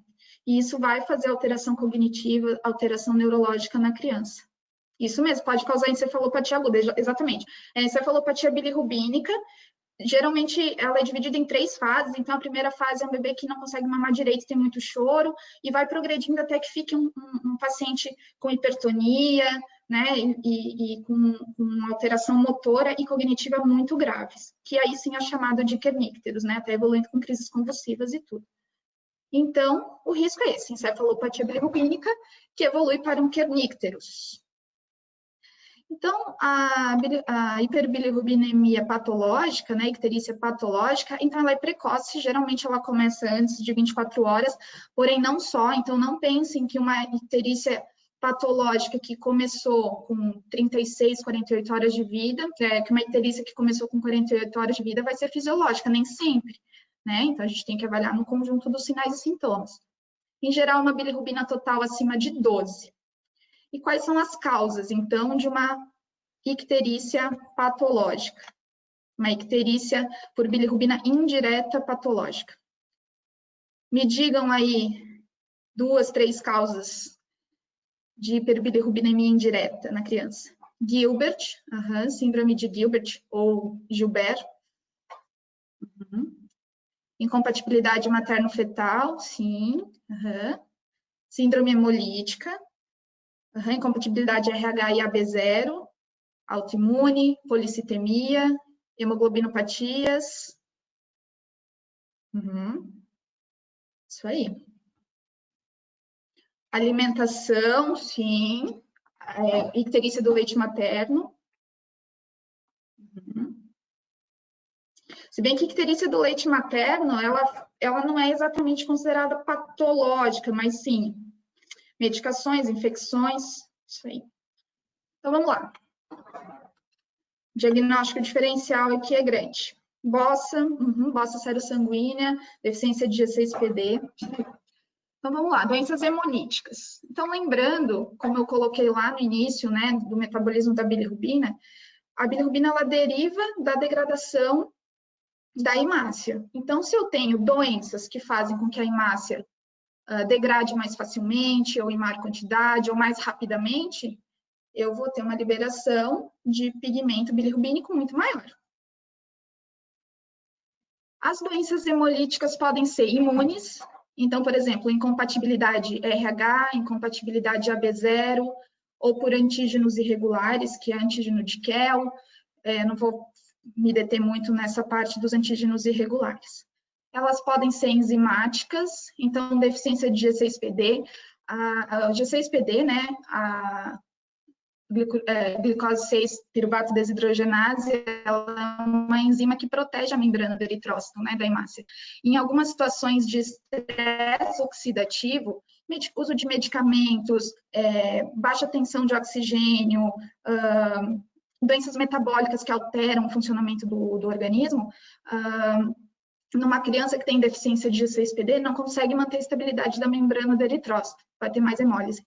S4: E isso vai fazer alteração cognitiva, alteração neurológica na criança. Isso mesmo, pode causar encefalopatia aguda, exatamente. A encefalopatia bilirrubínica, geralmente ela é dividida em 3 fases, então a primeira fase é um bebê que não consegue mamar direito, tem muito choro, e vai progredindo até que fique um paciente com hipertonia, né, e com alteração motora e cognitiva muito graves, que aí sim é chamado de kernícteros, né, até evoluindo com crises convulsivas e tudo. Então, o risco é esse, encefalopatia bilirrubínica, que evolui para um kernícteros. Então, a hiperbilirrubinemia patológica, né, icterícia patológica, então ela é precoce, geralmente ela começa antes de 24 horas, porém não só, então não pensem que uma icterícia patológica que começou com 36, 48 horas de vida, que uma icterícia que começou com 48 horas de vida vai ser fisiológica, nem sempre, né? Então a gente tem que avaliar no conjunto dos sinais e sintomas. Em geral, uma bilirrubina total acima de 12. E quais são as causas, então, de uma icterícia patológica? Uma icterícia por bilirrubina indireta patológica. Me digam aí 2, 3 causas de hiperbilirrubinemia indireta na criança. Gilbert, síndrome de Gilbert ou Gilbert, Incompatibilidade materno-fetal, sim. Síndrome hemolítica. Incompatibilidade RH e AB0. Autoimune, policitemia, hemoglobinopatias. Isso aí. Alimentação, sim. Icterícia do leite materno. Se bem que a icterícia do leite materno, ela não é exatamente considerada patológica, mas sim, medicações, infecções, isso aí. Então, vamos lá. O diagnóstico diferencial aqui é grande. Bossa serossanguínea, deficiência de G6PD. Então, vamos lá, doenças hemolíticas. Então, lembrando, como eu coloquei lá no início, né, do metabolismo da bilirrubina, a bilirrubina, ela deriva da degradação da hemácia. Então, se eu tenho doenças que fazem com que a hemácia degrade mais facilmente, ou em maior quantidade, ou mais rapidamente, eu vou ter uma liberação de pigmento bilirrubínico muito maior. As doenças hemolíticas podem ser imunes. Então, por exemplo, incompatibilidade RH, incompatibilidade AB0, ou por antígenos irregulares, que é antígeno de Kell. Não vou me deter muito nessa parte dos antígenos irregulares. Elas podem ser enzimáticas, então deficiência de G6PD. A G6PD, né, a glicose 6-piruvato desidrogenase, ela é uma enzima que protege a membrana do eritrócito, né, da hemácia. Em algumas situações de estresse oxidativo, uso de medicamentos, baixa tensão de oxigênio, doenças metabólicas que alteram o funcionamento do organismo, numa criança que tem deficiência de G6PD, não consegue manter a estabilidade da membrana do eritrócito, vai ter mais hemólise.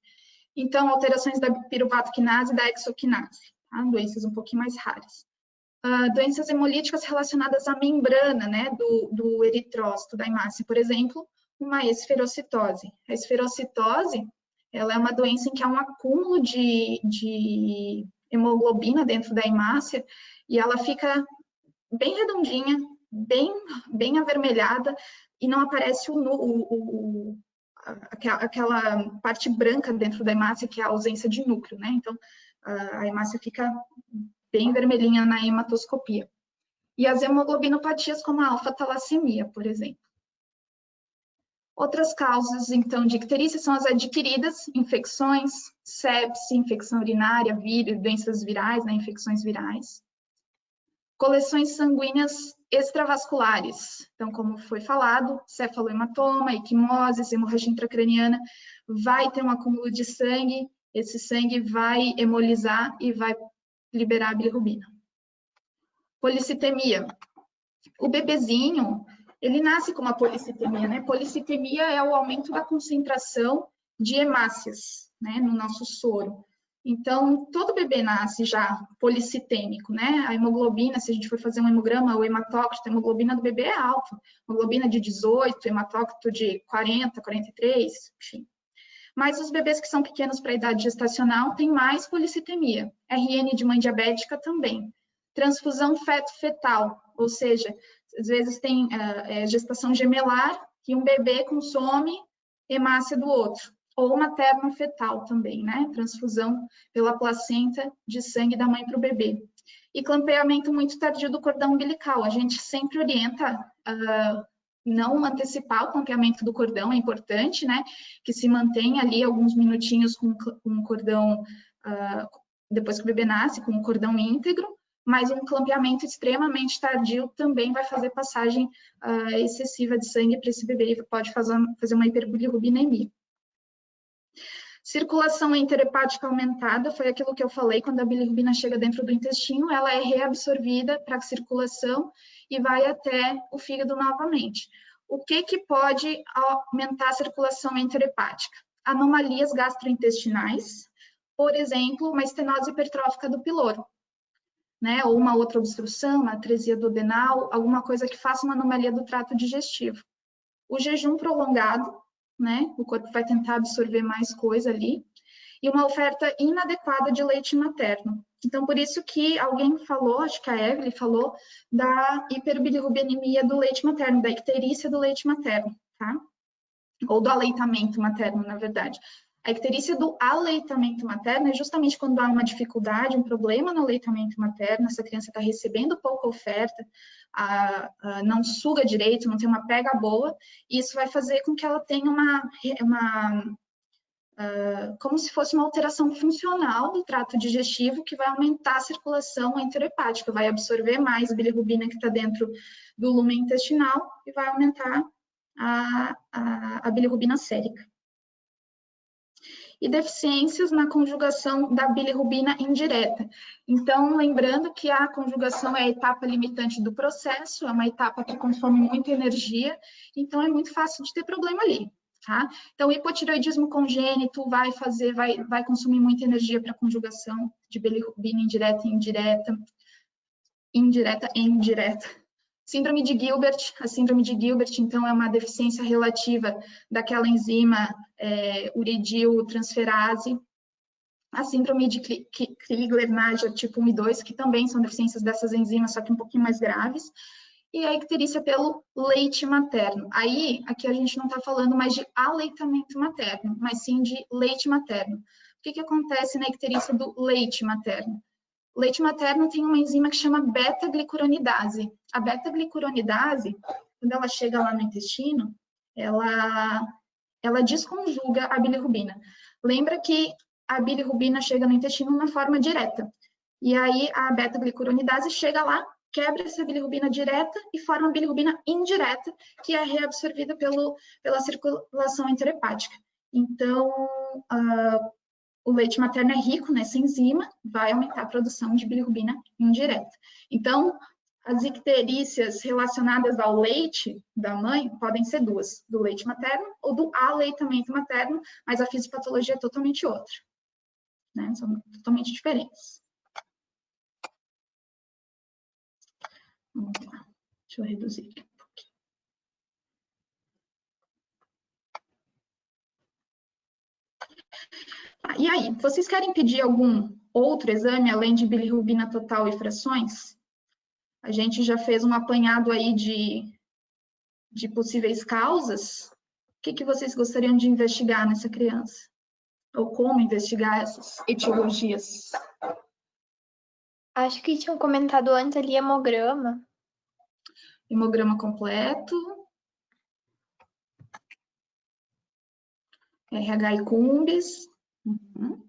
S4: Então, alterações da piruvato quinase e da hexoquinase, tá? Doenças um pouquinho mais raras. Doenças hemolíticas relacionadas à membrana, né, do eritrócito, da hemácia, por exemplo, uma esferocitose. A esferocitose, ela é uma doença em que há um acúmulo de hemoglobina dentro da hemácia e ela fica bem redondinha, bem avermelhada e não aparece aquela parte branca dentro da hemácia, que é a ausência de núcleo, né? Então, a hemácia fica bem vermelhinha na hematoscopia. E as hemoglobinopatias, como a alfa-talassemia, por exemplo. Outras causas, então, de icterícia são as adquiridas, infecções, sepse, infecção urinária, vírus, doenças virais, né, infecções virais. Coleções sanguíneas extravasculares. Então, como foi falado, cefalohematoma, equimoses, hemorragia intracraniana, vai ter um acúmulo de sangue, esse sangue vai hemolizar e vai liberar a bilirrubina. Policitemia. O bebezinho, ele nasce com uma policitemia, né? Policitemia é o aumento da concentração de hemácias, né, no nosso soro. Então, todo bebê nasce já policitêmico, né? A hemoglobina, se a gente for fazer um hemograma, o hematócrito, a hemoglobina do bebê é alta. Hemoglobina de 18, hematócrito de 40, 43, enfim. Mas os bebês que são pequenos para a idade gestacional têm mais policitemia. RN de mãe diabética também. Transfusão feto-fetal, ou seja, às vezes tem gestação gemelar que um bebê consome hemácia do outro. Ou materno-fetal também, né? Transfusão pela placenta de sangue da mãe para o bebê. E clampeamento muito tardio do cordão umbilical. A gente sempre orienta não antecipar o clampeamento do cordão, é importante, né? Que se mantenha ali alguns minutinhos com o cordão, depois que o bebê nasce, com o cordão íntegro, mas um clampeamento extremamente tardio também vai fazer passagem excessiva de sangue para esse bebê e pode fazer uma hiperbilirrubinemia. Circulação interhepática aumentada, foi aquilo que eu falei, quando a bilirrubina chega dentro do intestino, ela é reabsorvida para a circulação e vai até o fígado novamente. O que pode aumentar a circulação interhepática? Anomalias gastrointestinais, por exemplo, uma estenose hipertrófica do píloro, né? Ou uma outra obstrução, uma atresia duodenal, alguma coisa que faça uma anomalia do trato digestivo. O jejum prolongado, né? O corpo vai tentar absorver mais coisa ali. e uma oferta inadequada de leite materno. Então, por isso que alguém falou, acho que a Evelyn falou, da hiperbilirrubinemia do leite materno, da icterícia do leite materno, tá? Ou do aleitamento materno, na verdade. A icterícia do aleitamento materno é justamente quando há uma dificuldade, um problema no aleitamento materno, essa criança está recebendo pouca oferta, não suga direito, não tem uma pega boa, e isso vai fazer com que ela tenha como se fosse uma alteração funcional do trato digestivo que vai aumentar a circulação enterohepática, vai absorver mais bilirrubina que está dentro do lumen intestinal e vai aumentar a bilirrubina sérica. E deficiências na conjugação da bilirrubina indireta. Então, lembrando que a conjugação é a etapa limitante do processo, é uma etapa que consome muita energia, então é muito fácil de ter problema ali. Tá? Então, o hipotireoidismo congênito vai consumir muita energia para a conjugação de bilirrubina indireta e indireta. Síndrome de Gilbert, a síndrome de Gilbert, então, é uma deficiência relativa daquela enzima uridiltransferase. A síndrome de Crigler-Najjar tipo 1 e 2, que também são deficiências dessas enzimas, só que um pouquinho mais graves. E a icterícia pelo leite materno. Aí, aqui a gente não está falando mais de aleitamento materno, mas sim de leite materno. O que acontece na icterícia do leite materno? O leite materno tem uma enzima que chama beta-glicuronidase. A beta-glicuronidase, quando ela chega lá no intestino, ela desconjuga a bilirrubina. Lembra que a bilirrubina chega no intestino na forma direta. E aí, a beta-glicuronidase chega lá, quebra essa bilirrubina direta e forma a bilirrubina indireta, que é reabsorvida pela circulação enterohepática. Então, o leite materno é rico nessa enzima, vai aumentar a produção de bilirrubina indireta. Então, as icterícias relacionadas ao leite da mãe podem ser duas, do leite materno ou do aleitamento materno, mas a fisiopatologia é totalmente outra, né? São totalmente diferentes. Vamos lá, deixa eu reduzir aqui um pouquinho. E aí, vocês querem pedir algum outro exame, além de bilirrubina total e frações? A gente já fez um apanhado aí de possíveis causas. O que vocês gostariam de investigar nessa criança? Ou como investigar essas etiologias?
S1: Acho que tinham comentado antes ali hemograma.
S4: Hemograma completo. RH e cumbis. Uhum.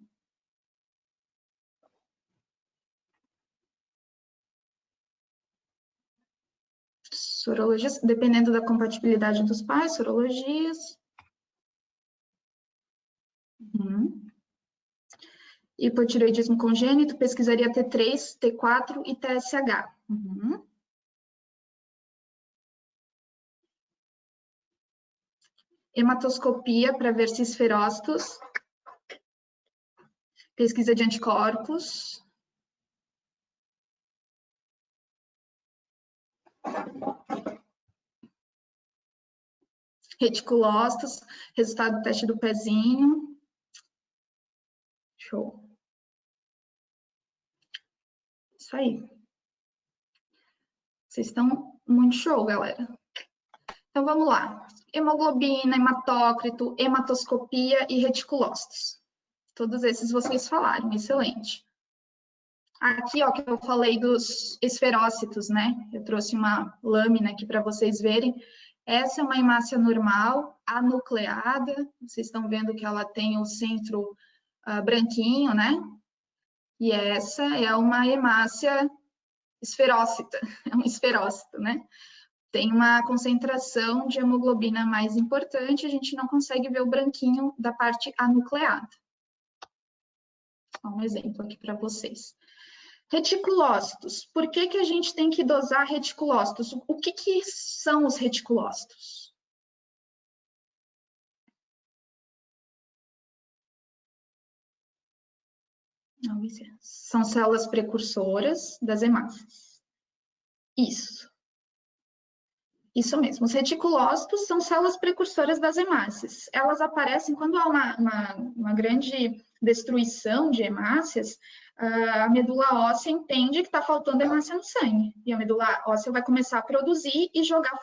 S4: Sorologias, dependendo da compatibilidade dos pais, sorologias. Uhum. Hipotireoidismo congênito, pesquisaria T3, T4 e TSH. Uhum. Hematoscopia para ver se esferócitos. Pesquisa de anticorpos. Reticulócitos, resultado do teste do pezinho. Show. Isso aí. Vocês estão muito show, galera. Então, vamos lá. Hemoglobina, hematócrito, hematoscopia e reticulócitos. Todos esses vocês falaram, excelente. Aqui, ó, que eu falei dos esferócitos, né? Eu trouxe uma lâmina aqui para vocês verem. Essa é uma hemácia normal, anucleada. Vocês estão vendo que ela tem o centro branquinho, né? E essa é uma hemácia esferócita, é um esferócito, né? Tem uma concentração de hemoglobina mais importante, a gente não consegue ver o branquinho da parte anucleada. Só um exemplo aqui para vocês. Reticulócitos. Por que a gente tem que dosar reticulócitos? O que são os reticulócitos? São células precursoras das hemácias. Isso mesmo. Os reticulócitos são células precursoras das hemácias. Elas aparecem quando há uma grande destruição de hemácias, a medula óssea entende que está faltando hemácia no sangue. E a medula óssea vai começar a produzir e jogar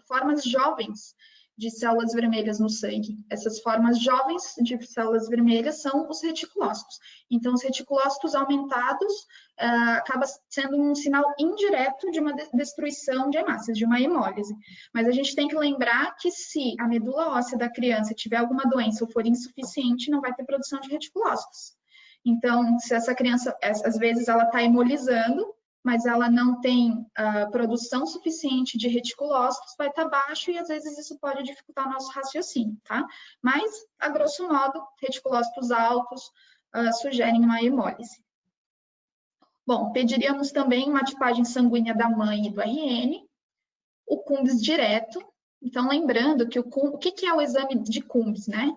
S4: formas jovens de células vermelhas no sangue. Essas formas jovens de células vermelhas são os reticulócitos. Então, os reticulócitos aumentados acaba sendo um sinal indireto de uma destruição de hemácias, de uma hemólise. Mas a gente tem que lembrar que se a medula óssea da criança tiver alguma doença ou for insuficiente, não vai ter produção de reticulócitos. Então, se essa criança, às vezes, ela está hemolizando, mas ela não tem produção suficiente de reticulócitos, vai estar baixo e às vezes isso pode dificultar o nosso raciocínio, tá? Mas, a grosso modo, reticulócitos altos sugerem uma hemólise. Bom, pediríamos também uma tipagem sanguínea da mãe e do RN, o Coombs direto. Então, lembrando que o que é o exame de Coombs, né?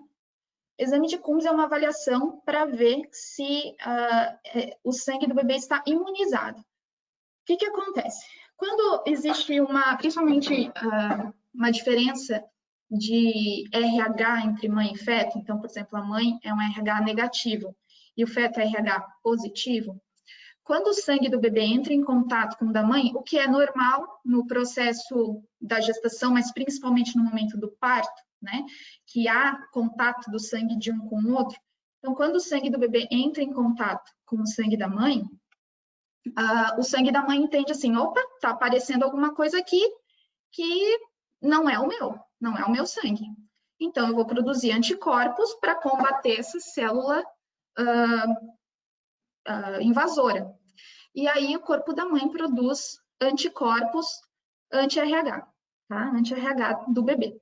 S4: O exame de Coombs é uma avaliação para ver se o sangue do bebê está imunizado. O que acontece? Quando existe principalmente uma diferença de RH entre mãe e feto, então, por exemplo, a mãe é um RH negativo e o feto é RH positivo, quando o sangue do bebê entra em contato com o da mãe, o que é normal no processo da gestação, mas principalmente no momento do parto, né, que há contato do sangue de um com o outro. Então, quando o sangue do bebê entra em contato com o sangue da mãe, o sangue da mãe entende assim, opa, tá aparecendo alguma coisa aqui que não é o meu sangue. Então, eu vou produzir anticorpos para combater essa célula invasora. E aí, o corpo da mãe produz anticorpos anti-RH, tá? Anti-RH do bebê.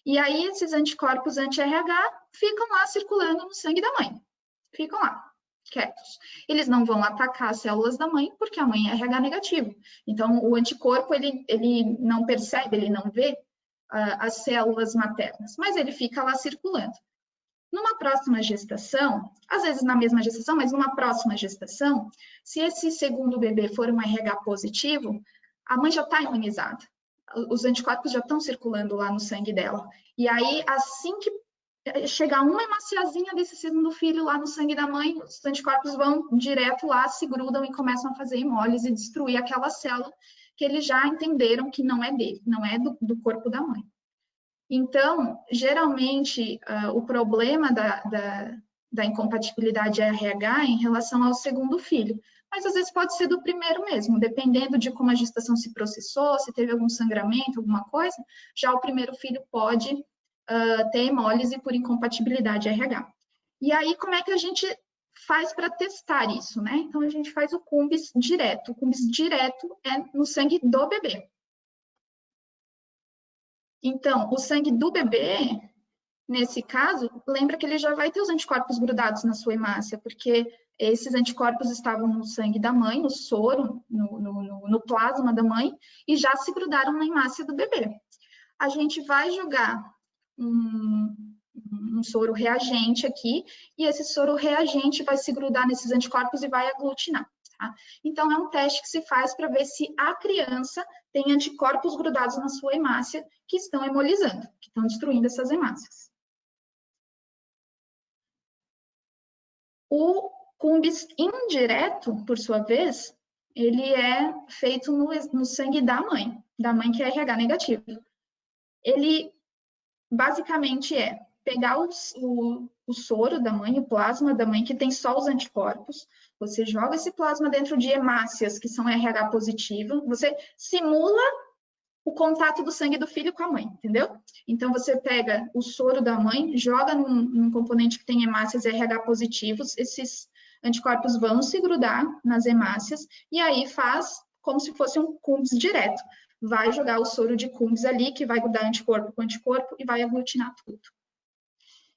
S4: E aí, esses anticorpos anti-RH ficam lá circulando no sangue da mãe. Ficam lá, quietos. Eles não vão atacar as células da mãe, porque a mãe é RH negativo. Então, o anticorpo, ele não percebe, ele não vê as células maternas, mas ele fica lá circulando. Numa próxima gestação, às vezes na mesma gestação, mas numa próxima gestação, se esse segundo bebê for um RH positivo, a mãe já está imunizada. Os anticorpos já estão circulando lá no sangue dela. E aí, assim que chegar uma hemáciazinha desse segundo filho lá no sangue da mãe, os anticorpos vão direto lá, se grudam e começam a fazer hemólise e destruir aquela célula que eles já entenderam que não é dele, não é do corpo da mãe. Então, geralmente, o problema da incompatibilidade RH é em relação ao segundo filho, mas às vezes pode ser do primeiro mesmo, dependendo de como a gestação se processou, se teve algum sangramento, alguma coisa, já o primeiro filho pode ter hemólise por incompatibilidade RH. E aí, como é que a gente faz para testar isso, né? Então, a gente faz o Coombs direto. O Coombs direto é no sangue do bebê. Então, o sangue do bebê, nesse caso, lembra que ele já vai ter os anticorpos grudados na sua hemácia, porque esses anticorpos estavam no sangue da mãe, no soro, no plasma da mãe, e já se grudaram na hemácia do bebê. A gente vai jogar um soro reagente aqui, e esse soro reagente vai se grudar nesses anticorpos e vai aglutinar. Tá? Então, é um teste que se faz para ver se a criança tem anticorpos grudados na sua hemácia que estão hemolizando, que estão destruindo essas hemácias. O Coombs indireto, por sua vez, ele é feito no sangue da mãe que é RH negativo. Ele basicamente é pegar o soro da mãe, o plasma da mãe, que tem só os anticorpos, você joga esse plasma dentro de hemácias que são RH positiva, você simula o contato do sangue do filho com a mãe, entendeu? Então, você pega o soro da mãe, joga num componente que tem hemácias RH positivos, esses anticorpos vão se grudar nas hemácias, e aí faz como se fosse um Coombs direto. Vai jogar o soro de Coombs ali, que vai grudar anticorpo com anticorpo e vai aglutinar tudo.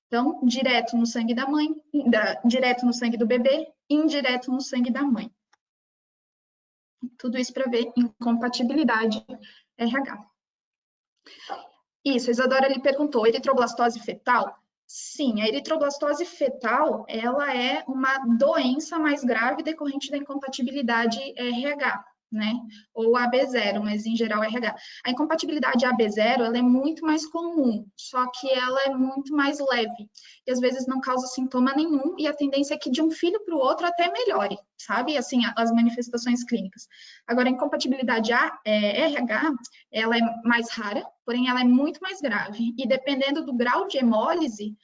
S4: Então, direto no sangue da mãe, direto no sangue do bebê, indireto no sangue da mãe. Tudo isso para ver incompatibilidade RH. Isso, a Isadora lhe perguntou, eritroblastose fetal? Sim, a eritroblastose fetal, ela é uma doença mais grave decorrente da incompatibilidade RH, né? Ou AB0, mas em geral RH. A incompatibilidade AB0, ela é muito mais comum, só que ela é muito mais leve. E às vezes não causa sintoma nenhum, e a tendência é que de um filho para o outro até melhore, sabe? Assim, as manifestações clínicas. Agora, a incompatibilidade RH, ela é mais rara, porém ela é muito mais grave. E dependendo do grau de hemólise,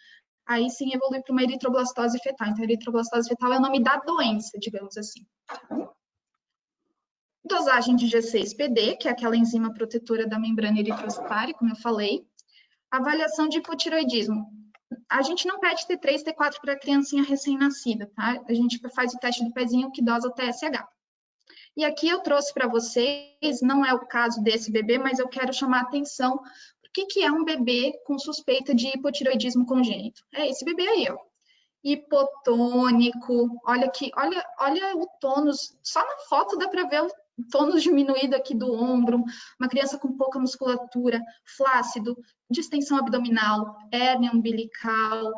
S4: aí sim evolui para uma eritroblastose fetal. Então, a eritroblastose fetal é o nome da doença, digamos assim. Dosagem de G6PD, que é aquela enzima protetora da membrana eritrocitária, como eu falei. Avaliação de hipotiroidismo. A gente não pede T3, T4 para criancinha recém-nascida, tá? A gente faz o teste do pezinho que dosa o TSH. E aqui eu trouxe para vocês, não é o caso desse bebê, mas eu quero chamar a atenção. O que é um bebê com suspeita de hipotiroidismo congênito? É esse bebê aí, ó. Hipotônico, olha aqui, olha o tônus, só na foto dá para ver o tônus diminuído aqui do ombro, uma criança com pouca musculatura, flácido, distensão abdominal, hérnia umbilical,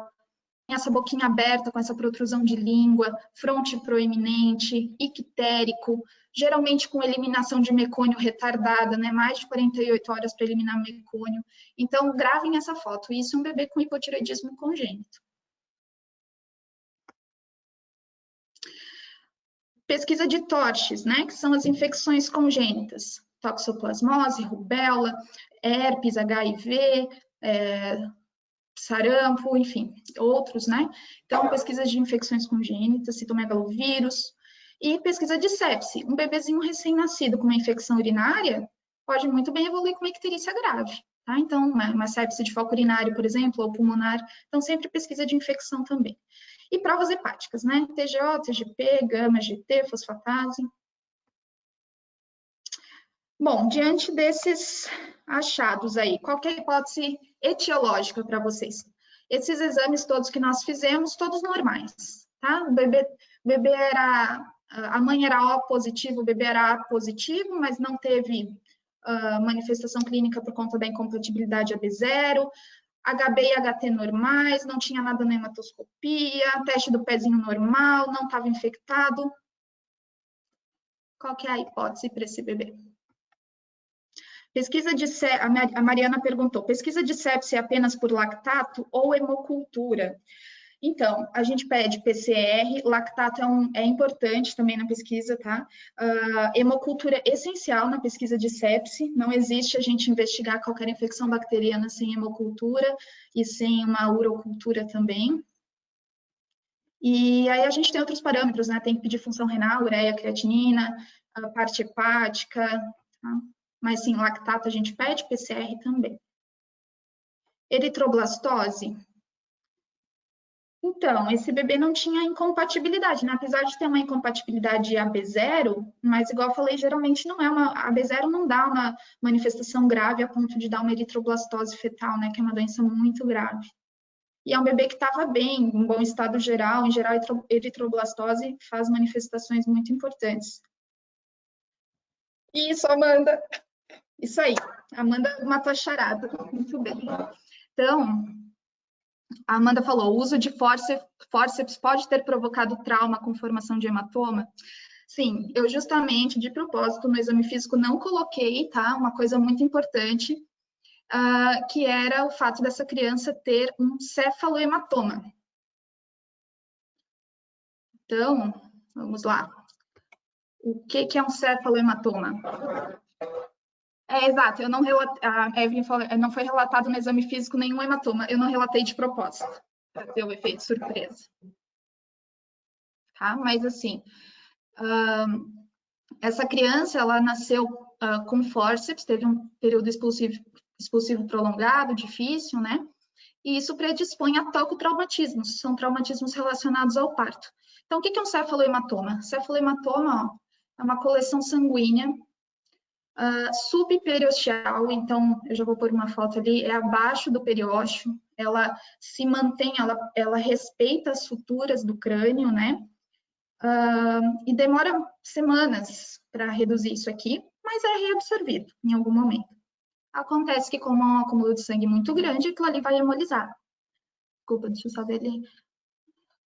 S4: essa boquinha aberta com essa protrusão de língua, fronte proeminente, ictérico, geralmente com eliminação de mecônio retardada, né? Mais de 48 horas para eliminar mecônio. Então, gravem essa foto. Isso é um bebê com hipotireoidismo congênito. Pesquisa de TORCHES, né, que são as infecções congênitas, toxoplasmose, rubéola, herpes, HIV, sarampo, enfim, outros, né? Então, pesquisa de infecções congênitas, citomegalovírus, e pesquisa de sepse. Um bebezinho recém-nascido com uma infecção urinária pode muito bem evoluir com uma icterícia grave, tá? Então, uma sepse de foco urinário, por exemplo, ou pulmonar, então sempre pesquisa de infecção também. E provas hepáticas, né? TGO, TGP, gama, GT, fosfatase. Bom, diante desses achados aí, qual que é a hipótese etiológica para vocês? Esses exames todos que nós fizemos, todos normais, tá? O bebê era, a mãe era O positivo, o bebê era A positivo, mas não teve manifestação clínica por conta da incompatibilidade AB0, HB e HT normais, não tinha nada na hematoscopia, teste do pezinho normal, não estava infectado. Qual que é a hipótese para esse bebê? Pesquisa de a Mariana perguntou, pesquisa de sepse é apenas por lactato ou hemocultura? Então, a gente pede PCR, lactato é importante também na pesquisa, tá? Hemocultura é essencial na pesquisa de sepse, não existe a gente investigar qualquer infecção bacteriana sem hemocultura e sem uma urocultura também. E aí a gente tem outros parâmetros, né? Tem que pedir função renal, ureia, creatinina, a parte hepática, tá? Mas sim, lactato a gente pede, PCR também. Eritroblastose. Então, esse bebê não tinha incompatibilidade, né? Apesar de ter uma incompatibilidade AB0, mas igual eu falei, geralmente não é a AB0 não dá uma manifestação grave a ponto de dar uma eritroblastose fetal, né? Que é uma doença muito grave. E é um bebê que estava bem, em bom estado geral. Em geral, eritroblastose faz manifestações muito importantes. Isso, Amanda. Isso aí. Amanda matou a charada. Muito bem. Então, a Amanda falou, o uso de fórceps pode ter provocado trauma com formação de hematoma? Sim, eu justamente, de propósito, no exame físico não coloquei, tá? Uma coisa muito importante, que era o fato dessa criança ter um cefalohematoma. Então, vamos lá. O que é um cefalohematoma? Exato, eu não relatei, a Evelyn falou, não foi relatado no exame físico nenhum hematoma, eu não relatei de propósito, para ter o efeito surpresa. Tá? Mas assim, essa criança, ela nasceu com fórceps, teve um período expulsivo prolongado, difícil, né? E isso predispõe a tocotraumatismos, são traumatismos relacionados ao parto. Então, o que é um cefalohematoma? Cefalohematoma, ó, é uma coleção sanguínea subperiosteal, então eu já vou pôr uma foto ali, é abaixo do periósteo, ela se mantém, ela respeita as suturas do crânio, né? E demora semanas para reduzir isso aqui, mas é reabsorvido em algum momento. Acontece que, como é um acúmulo de sangue muito grande, aquilo ali vai hemolizar. Desculpa, deixa eu só ver ali.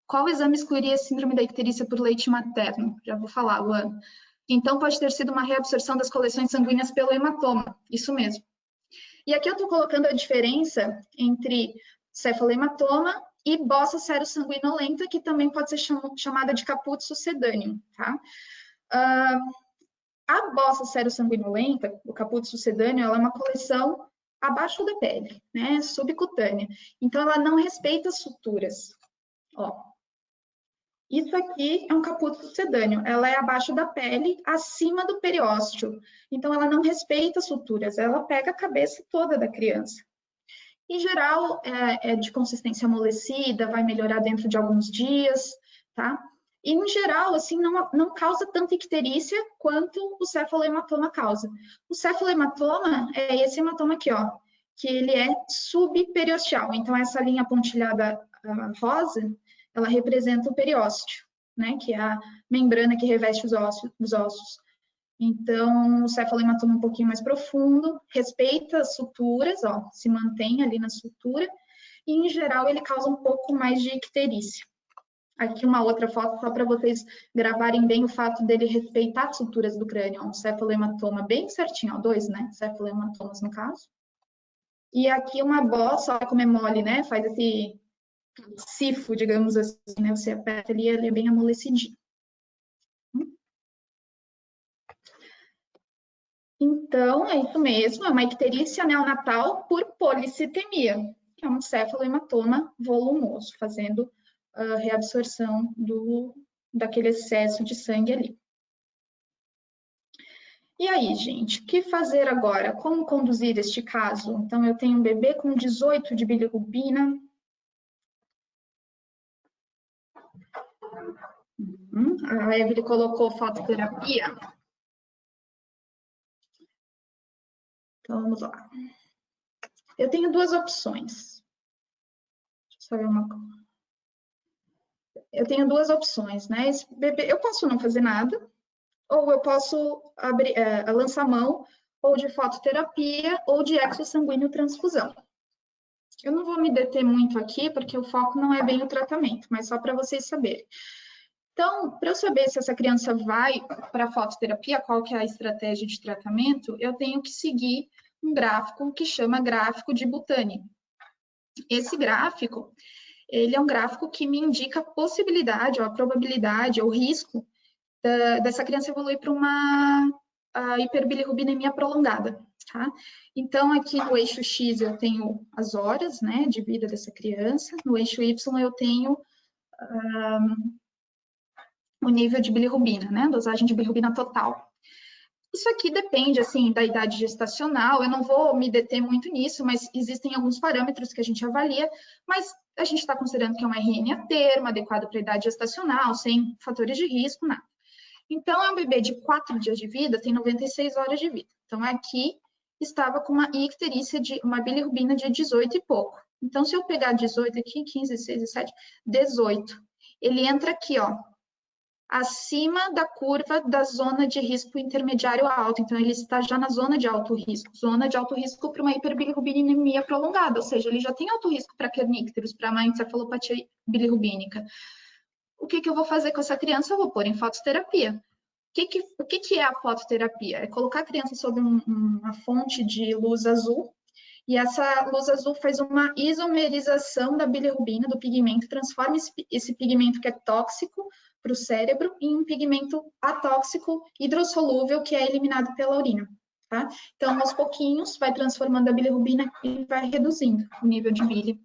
S4: Qual exame excluiria a síndrome da icterícia por leite materno? Já vou falar, Luana. Então, pode ter sido uma reabsorção das coleções sanguíneas pelo hematoma, isso mesmo. E aqui eu estou colocando a diferença entre cefalohematoma e bossa serossanguinolenta, que também pode ser chamada de caput sucedâneo, tá? A bossa serossanguinolenta, o caput sucedâneo, ela é uma coleção abaixo da pele, né, subcutânea. Então, ela não respeita as suturas. Ó, isso aqui é um caput sucedâneo, ela é abaixo da pele, acima do periósteo. Então, ela não respeita as suturas, ela pega a cabeça toda da criança. Em geral, é de consistência amolecida, vai melhorar dentro de alguns dias, tá? E, em geral, assim, não causa tanta icterícia quanto o cefalohematoma causa. O cefalohematoma é esse hematoma aqui, ó, que ele é subperiosteal. Então, essa linha pontilhada rosa, ela representa o periósteo, né, que é a membrana que reveste os ossos. Então, o cefalohematoma é um pouquinho mais profundo, respeita as suturas, ó, se mantém ali na sutura, e, em geral, ele causa um pouco mais de icterícia. Aqui uma outra foto, só para vocês gravarem bem o fato dele respeitar as suturas do crânio. Um cefalohematoma bem certinho, ó, 2, né? Cefalohematomas no caso. E aqui uma bossa, olha como é mole, né? Faz esse cifo, digamos assim, né? Você aperta ali, ele é bem amolecidinho. Então, é isso mesmo, é uma icterícia neonatal por policitemia, que é um cefalohematoma volumoso, fazendo a reabsorção daquele excesso de sangue ali. E aí, gente, o que fazer agora? Como conduzir este caso? Então, eu tenho um bebê com 18 de bilirrubina. A Evelyn colocou fototerapia. Então, vamos lá. Eu tenho duas opções. Deixa eu só ver uma coisa. Eu tenho duas opções, né? Esse bebê, eu posso não fazer nada, ou eu posso lançar mão ou de fototerapia ou de exossanguíneo transfusão. Eu não vou me deter muito aqui, porque o foco não é bem o tratamento, mas só para vocês saberem. Então, para eu saber se essa criança vai para a fototerapia, qual que é a estratégia de tratamento, eu tenho que seguir um gráfico que chama gráfico de Butani. Esse gráfico, ele é um gráfico que me indica a possibilidade, ou a probabilidade, ou o risco dessa criança evoluir para uma hiperbilirrubinemia prolongada, tá? Então, aqui no eixo X eu tenho as horas, né, de vida dessa criança, no eixo Y eu tenho o nível de bilirrubina, né, dosagem de bilirrubina total. Isso aqui depende, assim, da idade gestacional, eu não vou me deter muito nisso, mas existem alguns parâmetros que a gente avalia, mas a gente está considerando que é um RN a termo, adequado para a idade gestacional, sem fatores de risco, nada. Então, é um bebê de 4 dias de vida, tem 96 horas de vida. Então, aqui estava com uma icterícia de uma bilirrubina de 18 e pouco. Então, se eu pegar 18 aqui, 15, 16, 17, 18, ele entra aqui, ó, acima da curva da zona de risco intermediário alto. Então, ele está já na zona de alto risco para uma hiperbilirrubinemia prolongada, ou seja, ele já tem alto risco para kernícteros, para uma encefalopatia bilirrubínica. O que eu vou fazer com essa criança? Eu vou pôr em fototerapia. O que é a fototerapia? É colocar a criança sob uma fonte de luz azul, e essa luz azul faz uma isomerização da bilirrubina, do pigmento, transforma esse pigmento que é tóxico para o cérebro em um pigmento atóxico hidrossolúvel que é eliminado pela urina, tá? Então, aos pouquinhos, vai transformando a bilirrubina e vai reduzindo o nível de bile.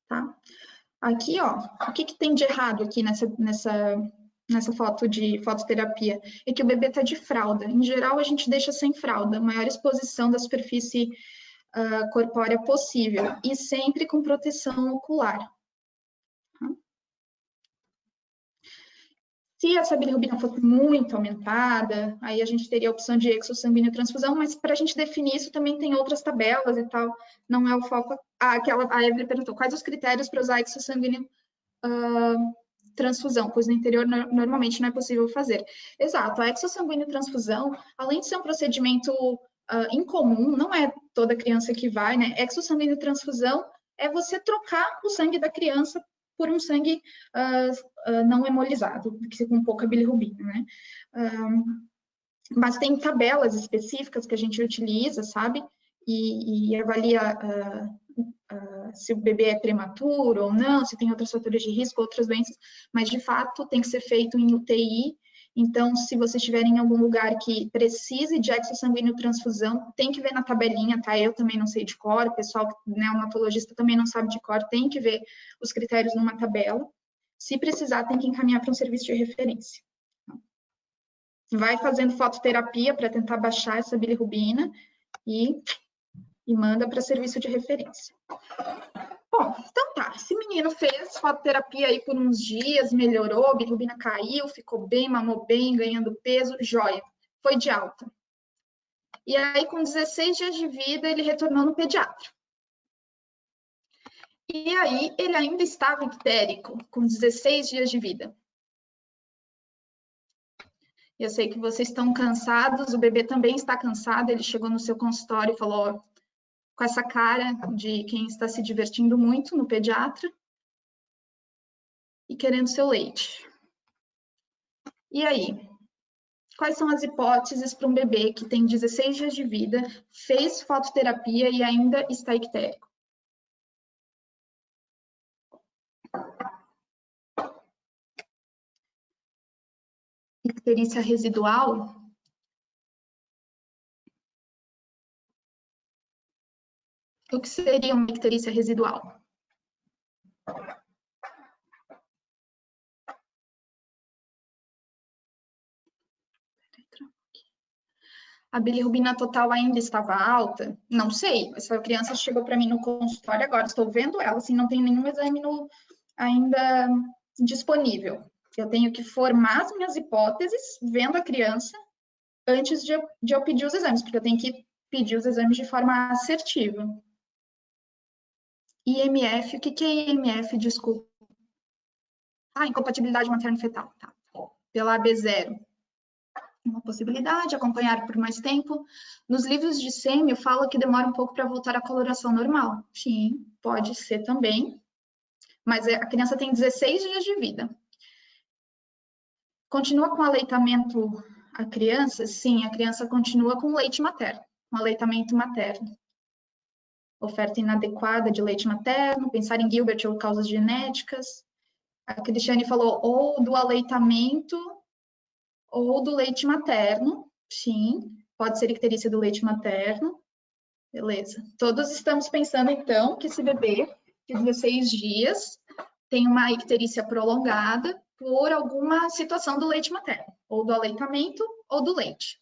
S4: Tá? Aqui, ó, o que tem de errado aqui nessa foto de fototerapia? É que o bebê está de fralda. Em geral, a gente deixa sem fralda, maior exposição da superfície corpórea possível e sempre com proteção ocular. Tá? Se essa bilirrubina fosse muito aumentada, aí a gente teria a opção de exossanguíneo transfusão, mas para a gente definir isso também tem outras tabelas e tal, não é o foco. A Evelyn perguntou quais os critérios para usar exossanguíneo transfusão, pois no interior normalmente não é possível fazer. Exato, a exossanguíneo transfusão, além de ser um procedimento incomum, não é toda criança que vai, né? Exossanguíneo transfusão é você trocar o sangue da criança por um sangue não hemolizado, com pouca bilirrubina, né? Mas tem tabelas específicas que a gente utiliza, sabe? E avalia se o bebê é prematuro ou não, se tem outros fatores de risco, outras doenças, mas de fato tem que ser feito em UTI. Então, se vocês estiverem em algum lugar que precise de exossanguíneo transfusão, tem que ver na tabelinha, tá? Eu também não sei de cor, o pessoal neonatologista também não sabe de cor, tem que ver os critérios numa tabela. Se precisar, tem que encaminhar para um serviço de referência. Vai fazendo fototerapia para tentar baixar essa bilirrubina e manda para serviço de referência. Bom, então tá, esse menino fez fototerapia aí por uns dias, melhorou, a bilirrubina caiu, ficou bem, mamou bem, ganhando peso, joia, foi de alta. E aí, com 16 dias de vida, ele retornou no pediatra. E aí, ele ainda estava ictérico, com 16 dias de vida. Eu sei que vocês estão cansados, o bebê também está cansado, ele chegou no seu consultório e falou com essa cara de quem está se divertindo muito no pediatra e querendo seu leite. E aí? Quais são as hipóteses para um bebê que tem 16 dias de vida, fez fototerapia e ainda está ictérico? Icterícia residual? O que seria uma icterícia residual? A bilirrubina total ainda estava alta? Não sei. Essa criança chegou para mim no consultório agora, estou vendo ela, assim, não tem nenhum exame ainda disponível. Eu tenho que formar as minhas hipóteses, vendo a criança, antes de eu pedir os exames, porque eu tenho que pedir os exames de forma assertiva. IMF, o que é IMF? Desculpa. Incompatibilidade materno-fetal. Tá. Pela AB0. Uma possibilidade, acompanhar por mais tempo. Nos livros de sêmio, fala que demora um pouco para voltar à coloração normal. Sim, pode ser também. Mas a criança tem 16 dias de vida. Continua com aleitamento a criança? Sim, a criança continua com leite materno, com aleitamento materno. Oferta inadequada de leite materno, pensar em Gilbert ou causas genéticas. A Cristiane falou ou do aleitamento ou do leite materno. Sim, pode ser icterícia do leite materno. Beleza. Todos estamos pensando, então, que esse bebê de 16 dias tem uma icterícia prolongada por alguma situação do leite materno, ou do aleitamento ou do leite.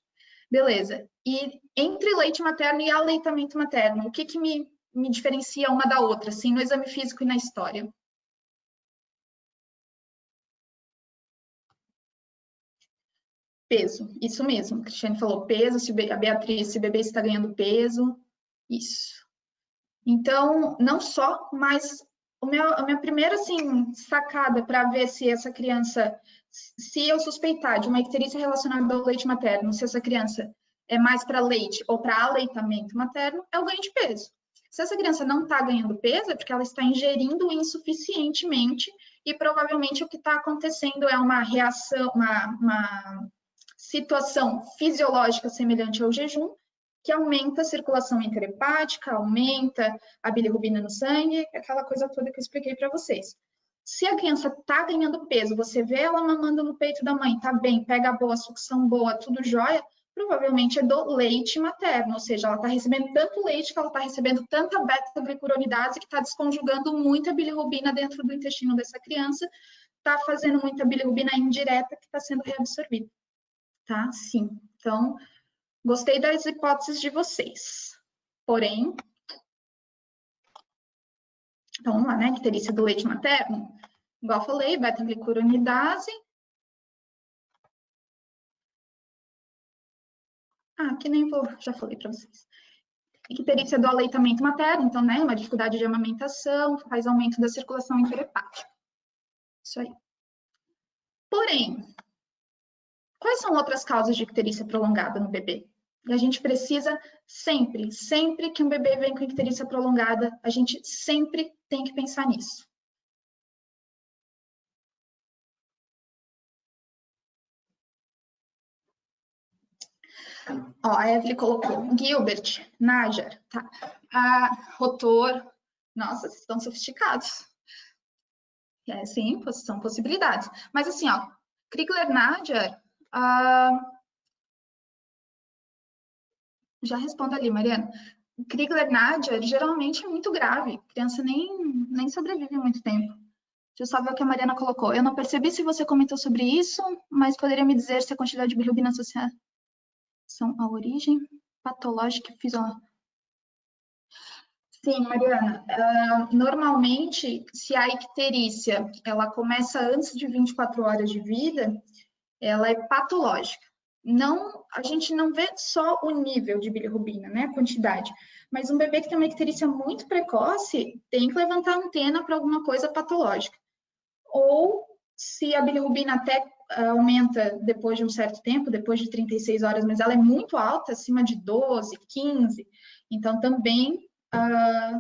S4: Beleza. E entre leite materno e aleitamento materno, o que me diferencia uma da outra, assim, no exame físico e na história? Peso, isso mesmo. A Cristiane falou peso, a Beatriz, se o bebê está ganhando peso, isso. Então, não só, mas a minha primeira, assim, sacada para ver se essa criança, se eu suspeitar de uma icterícia relacionada ao leite materno, se essa criança é mais para leite ou para aleitamento materno, é o ganho de peso. Se essa criança não está ganhando peso, é porque ela está ingerindo insuficientemente e provavelmente o que está acontecendo é uma reação, uma situação fisiológica semelhante ao jejum, que aumenta a circulação interhepática, aumenta a bilirrubina no sangue, aquela coisa toda que eu expliquei para vocês. Se a criança está ganhando peso, você vê ela mamando no peito da mãe, tá bem, pega boa, sucção boa, tudo jóia, provavelmente é do leite materno, ou seja, ela está recebendo tanto leite que ela está recebendo tanta beta-glicuronidase que está desconjugando muita bilirrubina dentro do intestino dessa criança, está fazendo muita bilirrubina indireta que está sendo reabsorvida. Tá? Sim. Então, gostei das hipóteses de vocês. Porém, então vamos lá, né? Icterícia do leite materno. Igual eu falei, beta-glicuronidase. Que nem vou, já falei para vocês. Icterícia do aleitamento materno, então, né? Uma dificuldade de amamentação, faz aumento da circulação interhepática. Isso aí. Porém, quais são outras causas de icterícia prolongada no bebê? E a gente precisa sempre, sempre que um bebê vem com icterícia prolongada, a gente sempre tem que pensar nisso. Ó, a Evelyn colocou Gilbert, Najar, tá? Rotor, nossa, vocês estão sofisticados. Sim, são possibilidades. Mas assim, ó, Crigler-Najar, já respondo ali, Mariana. Crigler-Najar geralmente é muito grave, a criança nem sobrevive muito tempo. Deixa eu só ver o que a Mariana colocou. Eu não percebi se você comentou sobre isso, mas poderia me dizer se a quantidade de bilirrubina associada são a origem patológica e fisiológica? Sim, Mariana. Normalmente, se a icterícia ela começa antes de 24 horas de vida, ela é patológica. Não, a gente não vê só o nível de bilirrubina, né, a quantidade, mas um bebê que tem uma icterícia muito precoce tem que levantar a antena para alguma coisa patológica. Ou se a bilirrubina até aumenta depois de um certo tempo, depois de 36 horas, mas ela é muito alta, acima de 12, 15, então também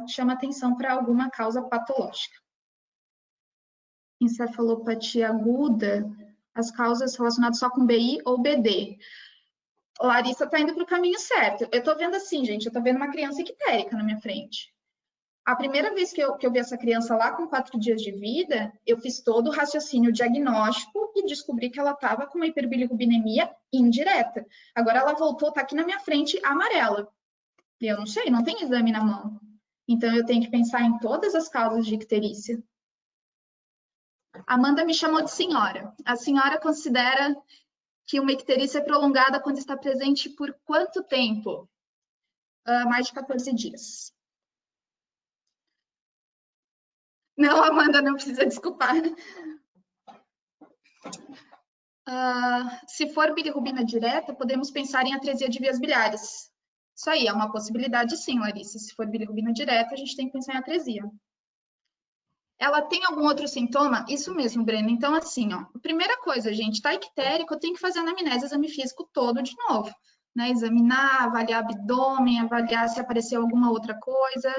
S4: chama atenção para alguma causa patológica. Encefalopatia aguda, as causas relacionadas só com BI ou BD. Larissa está indo para o caminho certo. Eu estou vendo assim, gente, eu estou vendo uma criança ictérica na minha frente. A primeira vez que eu vi essa criança lá com 4 dias de vida, eu fiz todo o raciocínio diagnóstico e descobri que ela estava com uma hiperbilirrubinemia indireta. Agora ela voltou, está aqui na minha frente, amarela. E eu não sei, não tem exame na mão. Então eu tenho que pensar em todas as causas de icterícia. Amanda me chamou de senhora. A senhora considera que uma icterícia é prolongada quando está presente por quanto tempo? Mais de 14 dias. Não, Amanda, não precisa desculpar. Se for bilirrubina direta, podemos pensar em atresia de vias biliares. Isso aí é uma possibilidade sim, Larissa. Se for bilirrubina direta, a gente tem que pensar em atresia. Ela tem algum outro sintoma? Isso mesmo, Breno. Então, assim, ó, a primeira coisa, gente, tá ictérico, eu tenho que fazer anamnese, exame físico todo de novo, né? Examinar, avaliar abdômen, avaliar se apareceu alguma outra coisa.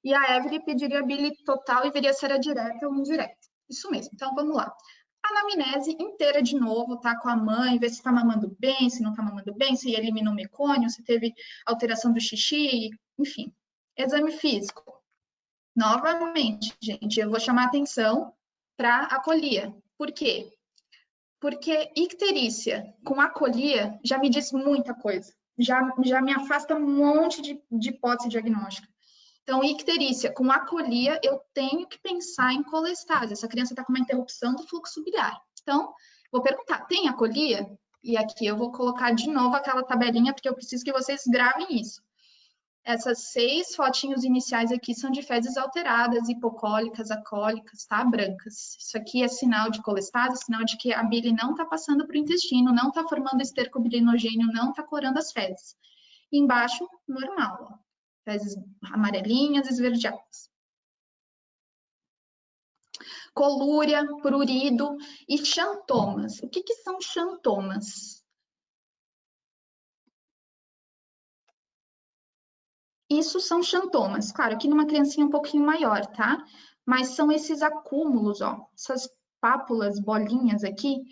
S4: E a Evelyn pediria bili total e veria se era direta ou indireta. Isso mesmo. Então, vamos lá. Anamnese inteira de novo, tá? Com a mãe, ver se tá mamando bem, se não tá mamando bem, se eliminou mecônio, se teve alteração do xixi, enfim. Exame físico. Novamente, gente, eu vou chamar atenção para a colia. Por quê? Porque icterícia com acolia já me diz muita coisa. Já me afasta um monte de hipótese diagnóstica. Então, icterícia com acolia, eu tenho que pensar em colestase. Essa criança está com uma interrupção do fluxo biliar. Então, vou perguntar, tem acolia? E aqui eu vou colocar de novo aquela tabelinha, porque eu preciso que vocês gravem isso. Essas 6 fotinhos iniciais aqui são de fezes alteradas, hipocólicas, acólicas, tá? Brancas. Isso aqui é sinal de colestase, sinal de que a bile não está passando para o intestino, não está formando esterco bilinogênio, não está corando as fezes. E embaixo, normal, ó. Fezes amarelinhas, esverdeadas. Colúria, prurido e xantomas. O que são xantomas? Isso são xantomas. Claro, aqui numa criancinha um pouquinho maior, tá? Mas são esses acúmulos, ó, essas pápulas, bolinhas aqui,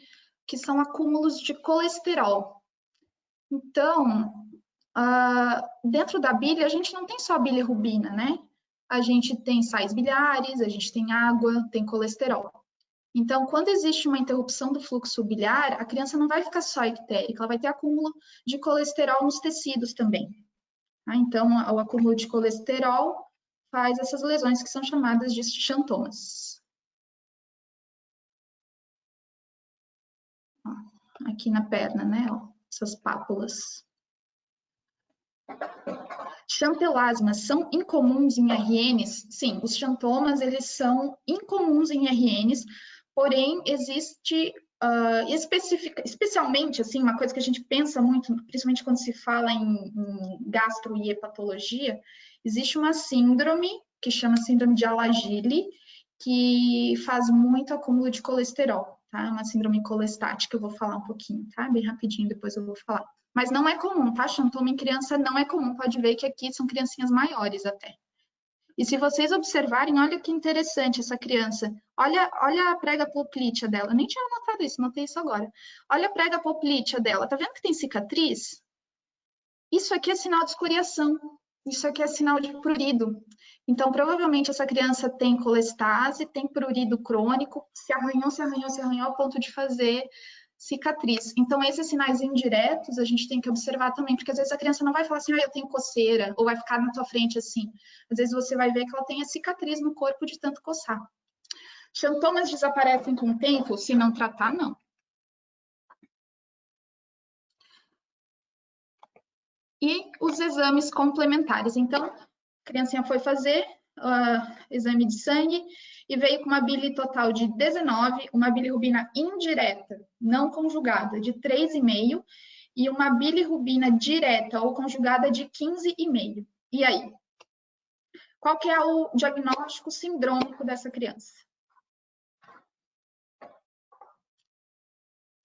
S4: que são acúmulos de colesterol. Então, dentro da bile, a gente não tem só bilirrubina, né? A gente tem sais biliares, a gente tem água, tem colesterol. Então, quando existe uma interrupção do fluxo biliar, a criança não vai ficar só ictérica, ela vai ter acúmulo de colesterol nos tecidos também. Então, o acúmulo de colesterol faz essas lesões que são chamadas de xantomas. Aqui na perna, né? Ó, essas pápulas. Xantelasmas são incomuns em RNs? Sim, os xantomas, eles são incomuns em RNs, porém, existe, especialmente, assim, uma coisa que a gente pensa muito, principalmente quando se fala em gastro e hepatologia, existe uma síndrome, que chama síndrome de Alagille, que faz muito acúmulo de colesterol, tá? Uma síndrome colestática, eu vou falar um pouquinho, tá? Bem rapidinho, depois eu vou falar. Mas não é comum, tá? Xantoma em criança não é comum. Pode ver que aqui são criancinhas maiores até. E se vocês observarem, olha que interessante essa criança. Olha a prega poplítea dela. Eu nem tinha notado isso, notei isso agora. Olha a prega poplítea dela. Tá vendo que tem cicatriz? Isso aqui é sinal de escoriação. Isso aqui é sinal de prurido. Então, provavelmente, essa criança tem colestase, tem prurido crônico, se arranhou ao ponto de fazer cicatriz. Então, esses sinais indiretos a gente tem que observar também, porque às vezes a criança não vai falar assim, eu tenho coceira, ou vai ficar na tua frente assim. Às vezes você vai ver que ela tem a cicatriz no corpo de tanto coçar. Xantomas desaparecem com o tempo? Se não tratar, não. E os exames complementares. Então, a criancinha foi fazer exame de sangue e veio com uma bile total de 19, uma bilirrubina indireta, não conjugada, de 3,5 e uma bilirrubina direta ou conjugada de 15,5. E aí? Qual que é o diagnóstico sindrômico dessa criança?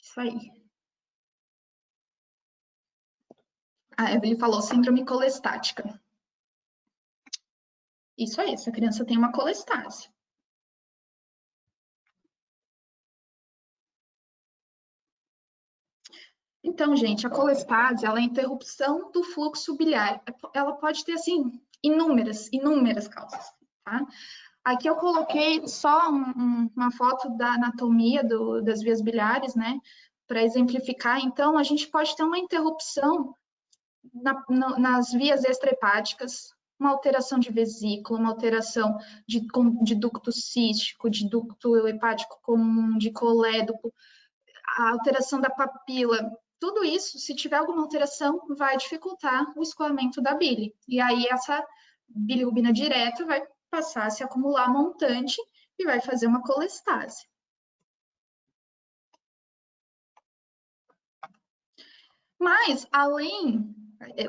S4: Isso aí. A Evelyn falou síndrome colestática. Isso aí, essa criança tem uma colestase. Então, gente, a colestase, ela é a interrupção do fluxo biliar. Ela pode ter, assim, inúmeras causas, tá? Aqui eu coloquei só uma foto da anatomia das vias biliares, né? Para exemplificar. Então, a gente pode ter uma interrupção nas vias extrahepáticas, uma alteração de vesícula, uma alteração de ducto cístico, de ducto hepático comum, de colédoco, a alteração da papila. Tudo isso, se tiver alguma alteração, vai dificultar o escoamento da bile. E aí essa bilirrubina direta vai passar a se acumular montante e vai fazer uma colestase. Mas,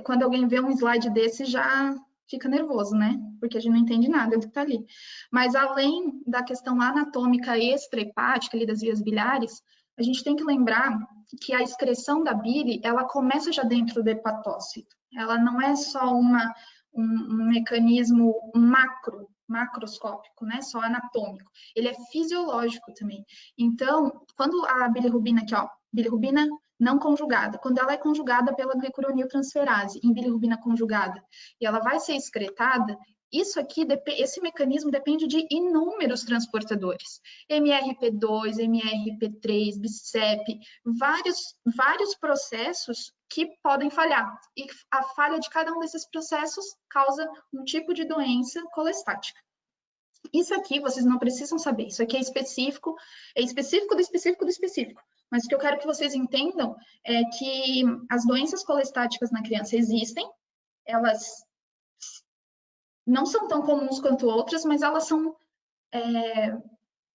S4: quando alguém vê um slide desse, já fica nervoso, né? Porque a gente não entende nada do que está ali. Mas, além da questão anatômica extrahepática, ali das vias biliares, a gente tem que lembrar que a excreção da bile, ela começa já dentro do hepatócito. Ela não é só um mecanismo macroscópico, né? Só anatômico. Ele é fisiológico também. Então, quando a bilirrubina aqui, ó, bilirrubina não conjugada, quando ela é conjugada pela glicuroniltransferase, em bilirrubina conjugada, e ela vai ser excretada, isso aqui, esse mecanismo depende de inúmeros transportadores. MRP2, MRP3, BICEP, vários processos que podem falhar. E a falha de cada um desses processos causa um tipo de doença colestática. Isso aqui vocês não precisam saber, isso aqui é específico do específico do específico. Mas o que eu quero que vocês entendam é que as doenças colestáticas na criança existem, elas não são tão comuns quanto outras, mas elas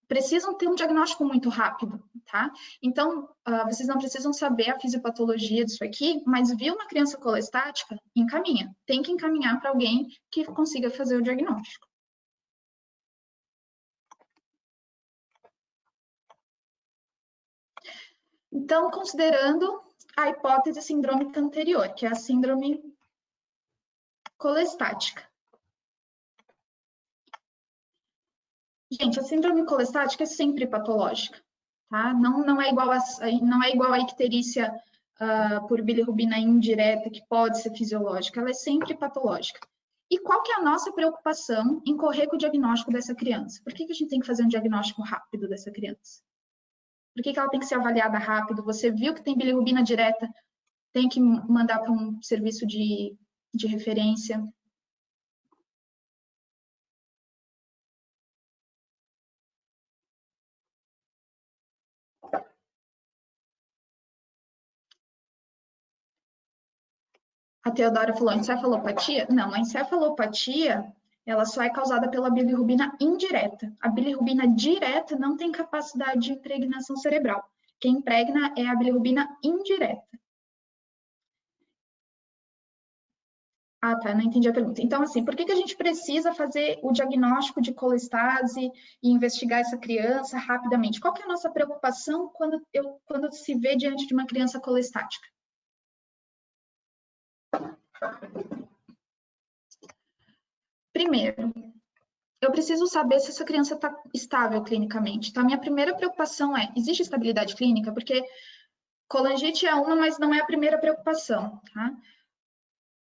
S4: precisam ter um diagnóstico muito rápido, tá? Então, vocês não precisam saber a fisiopatologia disso aqui, mas viu uma criança colestática, encaminha. Tem que encaminhar para alguém que consiga fazer o diagnóstico. Então, considerando a hipótese sindrômica anterior, que é a síndrome colestática. Gente, a síndrome colestática é sempre patológica, tá? Não é igual a icterícia por bilirrubina indireta, que pode ser fisiológica, ela é sempre patológica. E qual que é a nossa preocupação em correr com o diagnóstico dessa criança? Por que a gente tem que fazer um diagnóstico rápido dessa criança? Por que ela tem que ser avaliada rápido? Você viu que tem bilirrubina direta, tem que mandar para um serviço de referência. A Teodora falou encefalopatia? Não, a encefalopatia, ela só é causada pela bilirrubina indireta. A bilirrubina direta não tem capacidade de impregnação cerebral. Quem impregna é a bilirrubina indireta. Ah, tá, não entendi a pergunta. Então, assim, por que a gente precisa fazer o diagnóstico de colestase e investigar essa criança rapidamente? Qual que é a nossa preocupação quando se vê diante de uma criança colestática? Primeiro, eu preciso saber se essa criança está estável clinicamente. Então, a minha primeira preocupação é, existe estabilidade clínica? Porque colangite é uma, mas não é a primeira preocupação, tá?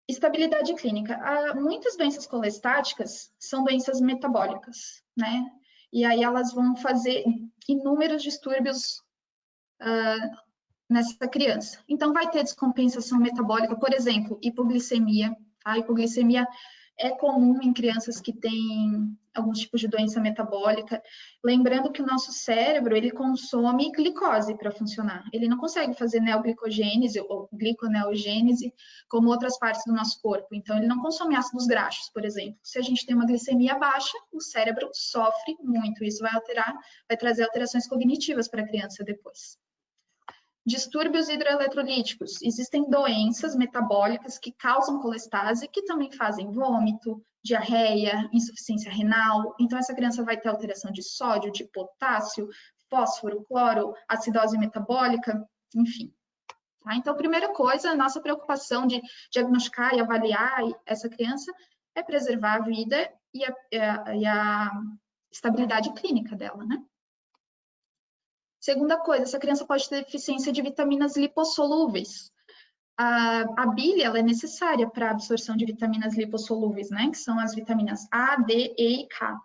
S4: Estabilidade clínica. Muitas doenças colestáticas são doenças metabólicas, né? E aí elas vão fazer inúmeros distúrbios nessa criança. Então, vai ter descompensação metabólica, por exemplo, hipoglicemia. A hipoglicemia é comum em crianças que têm alguns tipos de doença metabólica. Lembrando que o nosso cérebro, ele consome glicose para funcionar. Ele não consegue fazer neoglicogênese ou gliconeogênese como outras partes do nosso corpo. Então, ele não consome ácidos graxos, por exemplo. Se a gente tem uma glicemia baixa, o cérebro sofre muito. Isso vai trazer alterações cognitivas para a criança depois. Distúrbios hidroeletrolíticos. Existem doenças metabólicas que causam colestase, que também fazem vômito, diarreia, insuficiência renal. Então, essa criança vai ter alteração de sódio, de potássio, fósforo, cloro, acidose metabólica, enfim. Tá? Então, primeira coisa, a nossa preocupação de diagnosticar e avaliar essa criança é preservar a vida e a estabilidade clínica dela, né? Segunda coisa, essa criança pode ter deficiência de vitaminas lipossolúveis. A bile, ela é necessária para a absorção de vitaminas lipossolúveis, né? Que são as vitaminas A, D, E e K.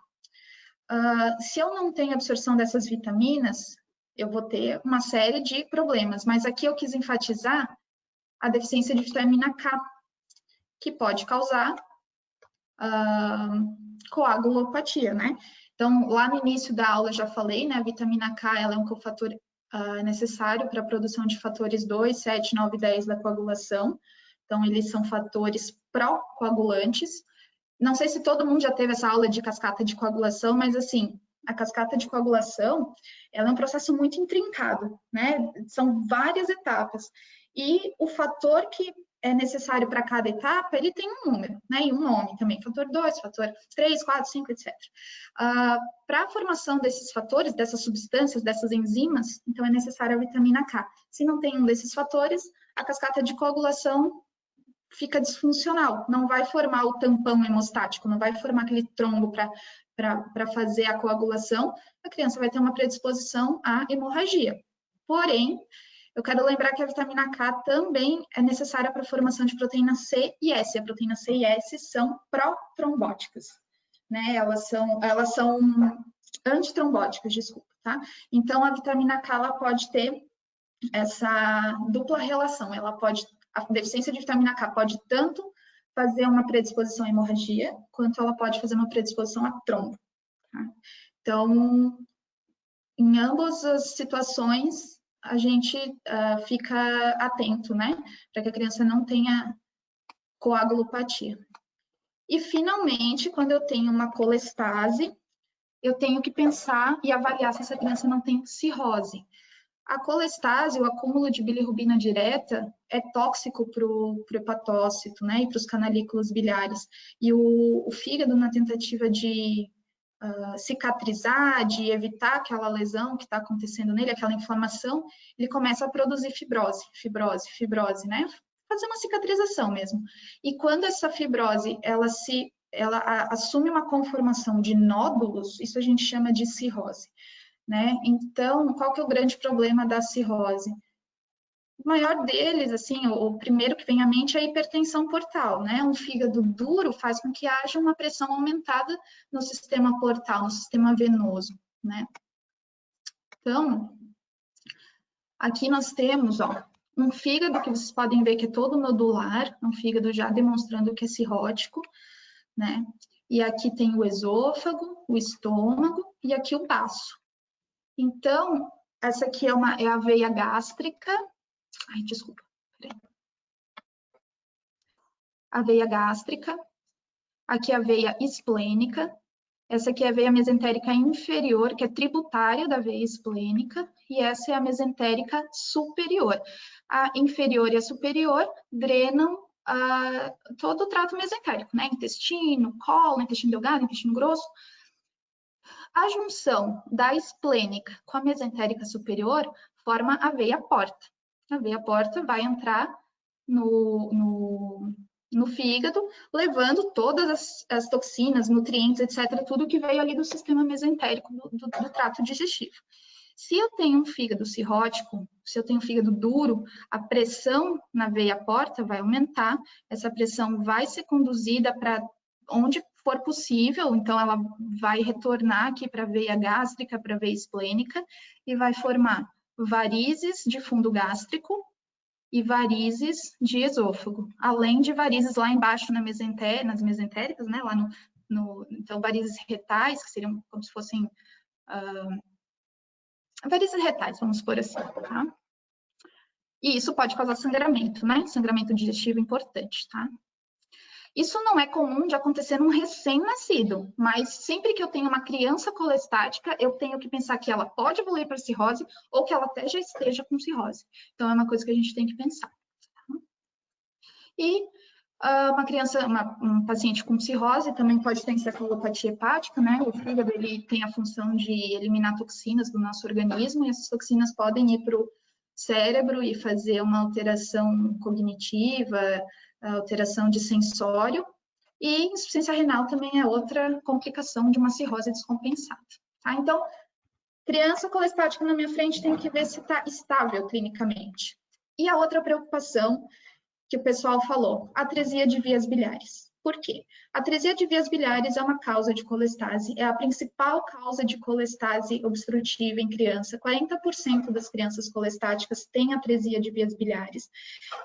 S4: Se eu não tenho absorção dessas vitaminas, eu vou ter uma série de problemas. Mas aqui eu quis enfatizar a deficiência de vitamina K, que pode causar coagulopatia, né? Então, lá no início da aula eu já falei, né? A vitamina K, ela é um cofator necessário para a produção de fatores 2, 7, 9 e 10 da coagulação. Então, eles são fatores pró-coagulantes. Não sei se todo mundo já teve essa aula de cascata de coagulação, mas, assim, a cascata de coagulação, ela é um processo muito intrincado, né? São várias etapas. E o fator que é necessário para cada etapa, ele tem um número, né? E um nome também, fator 2, fator 3, 4, 5, etc. Para a formação desses fatores, dessas substâncias, dessas enzimas, então é necessária a vitamina K. Se não tem um desses fatores, a cascata de coagulação fica disfuncional, não vai formar o tampão hemostático, não vai formar aquele trombo para fazer a coagulação, a criança vai ter uma predisposição à hemorragia. Porém, eu quero lembrar que a vitamina K também é necessária para a formação de proteína C e S. A proteína C e S são protrombóticas, né? Elas são antitrombóticas, desculpa, tá? Então, a vitamina K, ela pode ter essa dupla relação. A deficiência de vitamina K pode tanto fazer uma predisposição à hemorragia, quanto ela pode fazer uma predisposição a trombo, tá? Então, em ambas as situações, a gente fica atento, né? Para que a criança não tenha coagulopatia. E, finalmente, quando eu tenho uma colestase, eu tenho que pensar e avaliar se essa criança não tem cirrose. A colestase, o acúmulo de bilirrubina direta, é tóxico para o hepatócito, né? E para os canalículos biliares. E o fígado, na tentativa de cicatrizar, de evitar aquela lesão que está acontecendo nele, aquela inflamação, ele começa a produzir fibrose, né? Fazer uma cicatrização mesmo. E quando essa fibrose, ela assume uma conformação de nódulos, isso a gente chama de cirrose, né? Então, qual que é o grande problema da cirrose? O maior deles, assim, o primeiro que vem à mente é a hipertensão portal, né? Um fígado duro faz com que haja uma pressão aumentada no sistema portal, no sistema venoso, né? Então, aqui nós temos, ó, um fígado que vocês podem ver que é todo nodular, um fígado já demonstrando que é cirrótico, né? E aqui tem o esôfago, o estômago e aqui o baço. Então, essa aqui é a veia gástrica. Ai, desculpa. Peraí. A veia gástrica. Aqui a veia esplênica. Essa aqui é a veia mesentérica inferior, que é tributária da veia esplênica. E essa é a mesentérica superior. A inferior e a superior drenam todo o trato mesentérico, né? Intestino, cólon, intestino delgado, intestino grosso. A junção da esplênica com a mesentérica superior forma a veia porta. A veia porta vai entrar no no fígado, levando todas as toxinas, nutrientes, etc., tudo que veio ali do sistema mesentérico do trato digestivo. Se eu tenho um fígado cirrótico, se eu tenho um fígado duro, a pressão na veia porta vai aumentar, essa pressão vai ser conduzida para onde for possível, então ela vai retornar aqui para a veia gástrica, para a veia esplênica, e vai formar varizes de fundo gástrico e varizes de esôfago, além de varizes lá embaixo nas mesentéricas, né, lá então varizes retais, que seriam como se fossem varizes retais, vamos por assim, tá? E isso pode causar sangramento, né? Sangramento digestivo importante, tá? Isso não é comum de acontecer num recém-nascido, mas sempre que eu tenho uma criança colestática, eu tenho que pensar que ela pode evoluir para cirrose ou que ela até já esteja com cirrose. Então, é uma coisa que a gente tem que pensar. Tá? E uma criança, um paciente com cirrose também pode ter encefalopatia hepática, né? O fígado, ele tem a função de eliminar toxinas do nosso organismo e essas toxinas podem ir para o cérebro e fazer uma alteração cognitiva, alteração de sensório. E insuficiência renal também é outra complicação de uma cirrose descompensada. Tá? Então, criança colestática na minha frente tem que ver se está estável clinicamente. E a outra preocupação que o pessoal falou, atresia de vias bilhares. Por quê? A atresia de vias bilhares é uma causa de colestase, é a principal causa de colestase obstrutiva em criança. 40% das crianças colestáticas têm atresia de vias bilhares.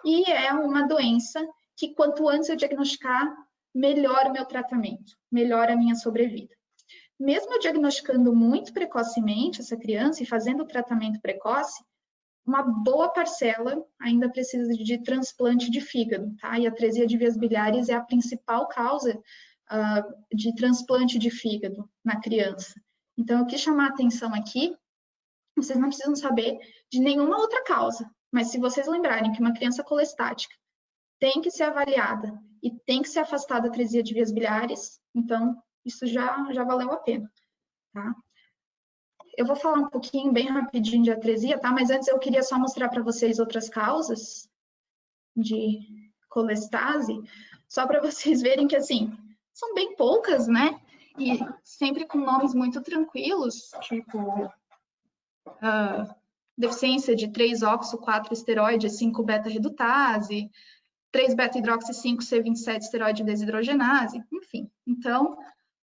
S4: E é uma doença que, quanto antes eu diagnosticar, melhora o meu tratamento, melhora a minha sobrevida. Mesmo eu diagnosticando muito precocemente essa criança e fazendo o tratamento precoce, uma boa parcela ainda precisa de transplante de fígado, tá? E a atresia de vias bilhares é a principal causa de transplante de fígado na criança. Então, eu quis chamar a atenção aqui, vocês não precisam saber de nenhuma outra causa, mas se vocês lembrarem que uma criança colestática tem que ser avaliada e tem que ser afastada da atresia de vias bilhares, então isso já valeu a pena, tá? Eu vou falar um pouquinho, bem rapidinho, de atresia, tá? Mas antes eu queria só mostrar para vocês outras causas de colestase, só para vocês verem que, assim, são bem poucas, né? E sempre com nomes muito tranquilos, tipo deficiência de 3-oxo-4-esteroide 5-beta-redutase, 3-beta-hidroxi 5-C27 esteroide desidrogenase, enfim. Então,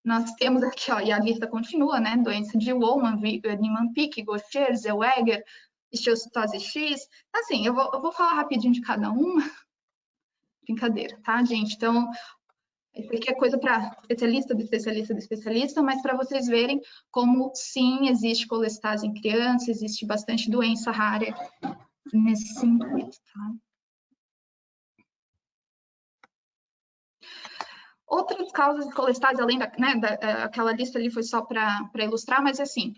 S4: nós temos aqui, ó, e a lista continua, né? Doença de Wolman, Niemann-Pick, Gaucher, Zellweger, esteocitose X. Assim, eu vou falar rapidinho de cada uma. Brincadeira, tá, gente? Então, isso aqui é coisa para especialista do especialista do especialista, mas para vocês verem como, sim, existe colestase em criança, existe bastante doença rara nesse sentido, tá? Outras causas de colestase, além daquela lista ali, foi só para ilustrar, mas assim,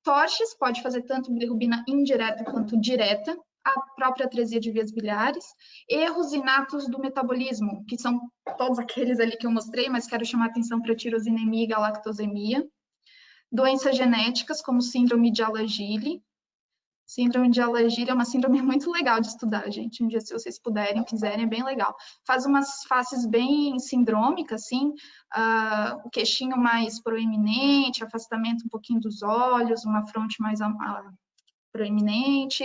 S4: TORCHES pode fazer tanto bilirrubina indireta quanto direta, a própria atresia de vias bilhares, erros inatos do metabolismo, que são todos aqueles ali que eu mostrei, mas quero chamar a atenção para tirosinemia e galactosemia, doenças genéticas, como síndrome de Alagille. Síndrome de Alagille é uma síndrome muito legal de estudar, gente. Um dia, se vocês puderem, quiserem, é bem legal. Faz umas faces bem sindrômicas, assim, o queixinho mais proeminente, afastamento um pouquinho dos olhos, uma fronte mais proeminente,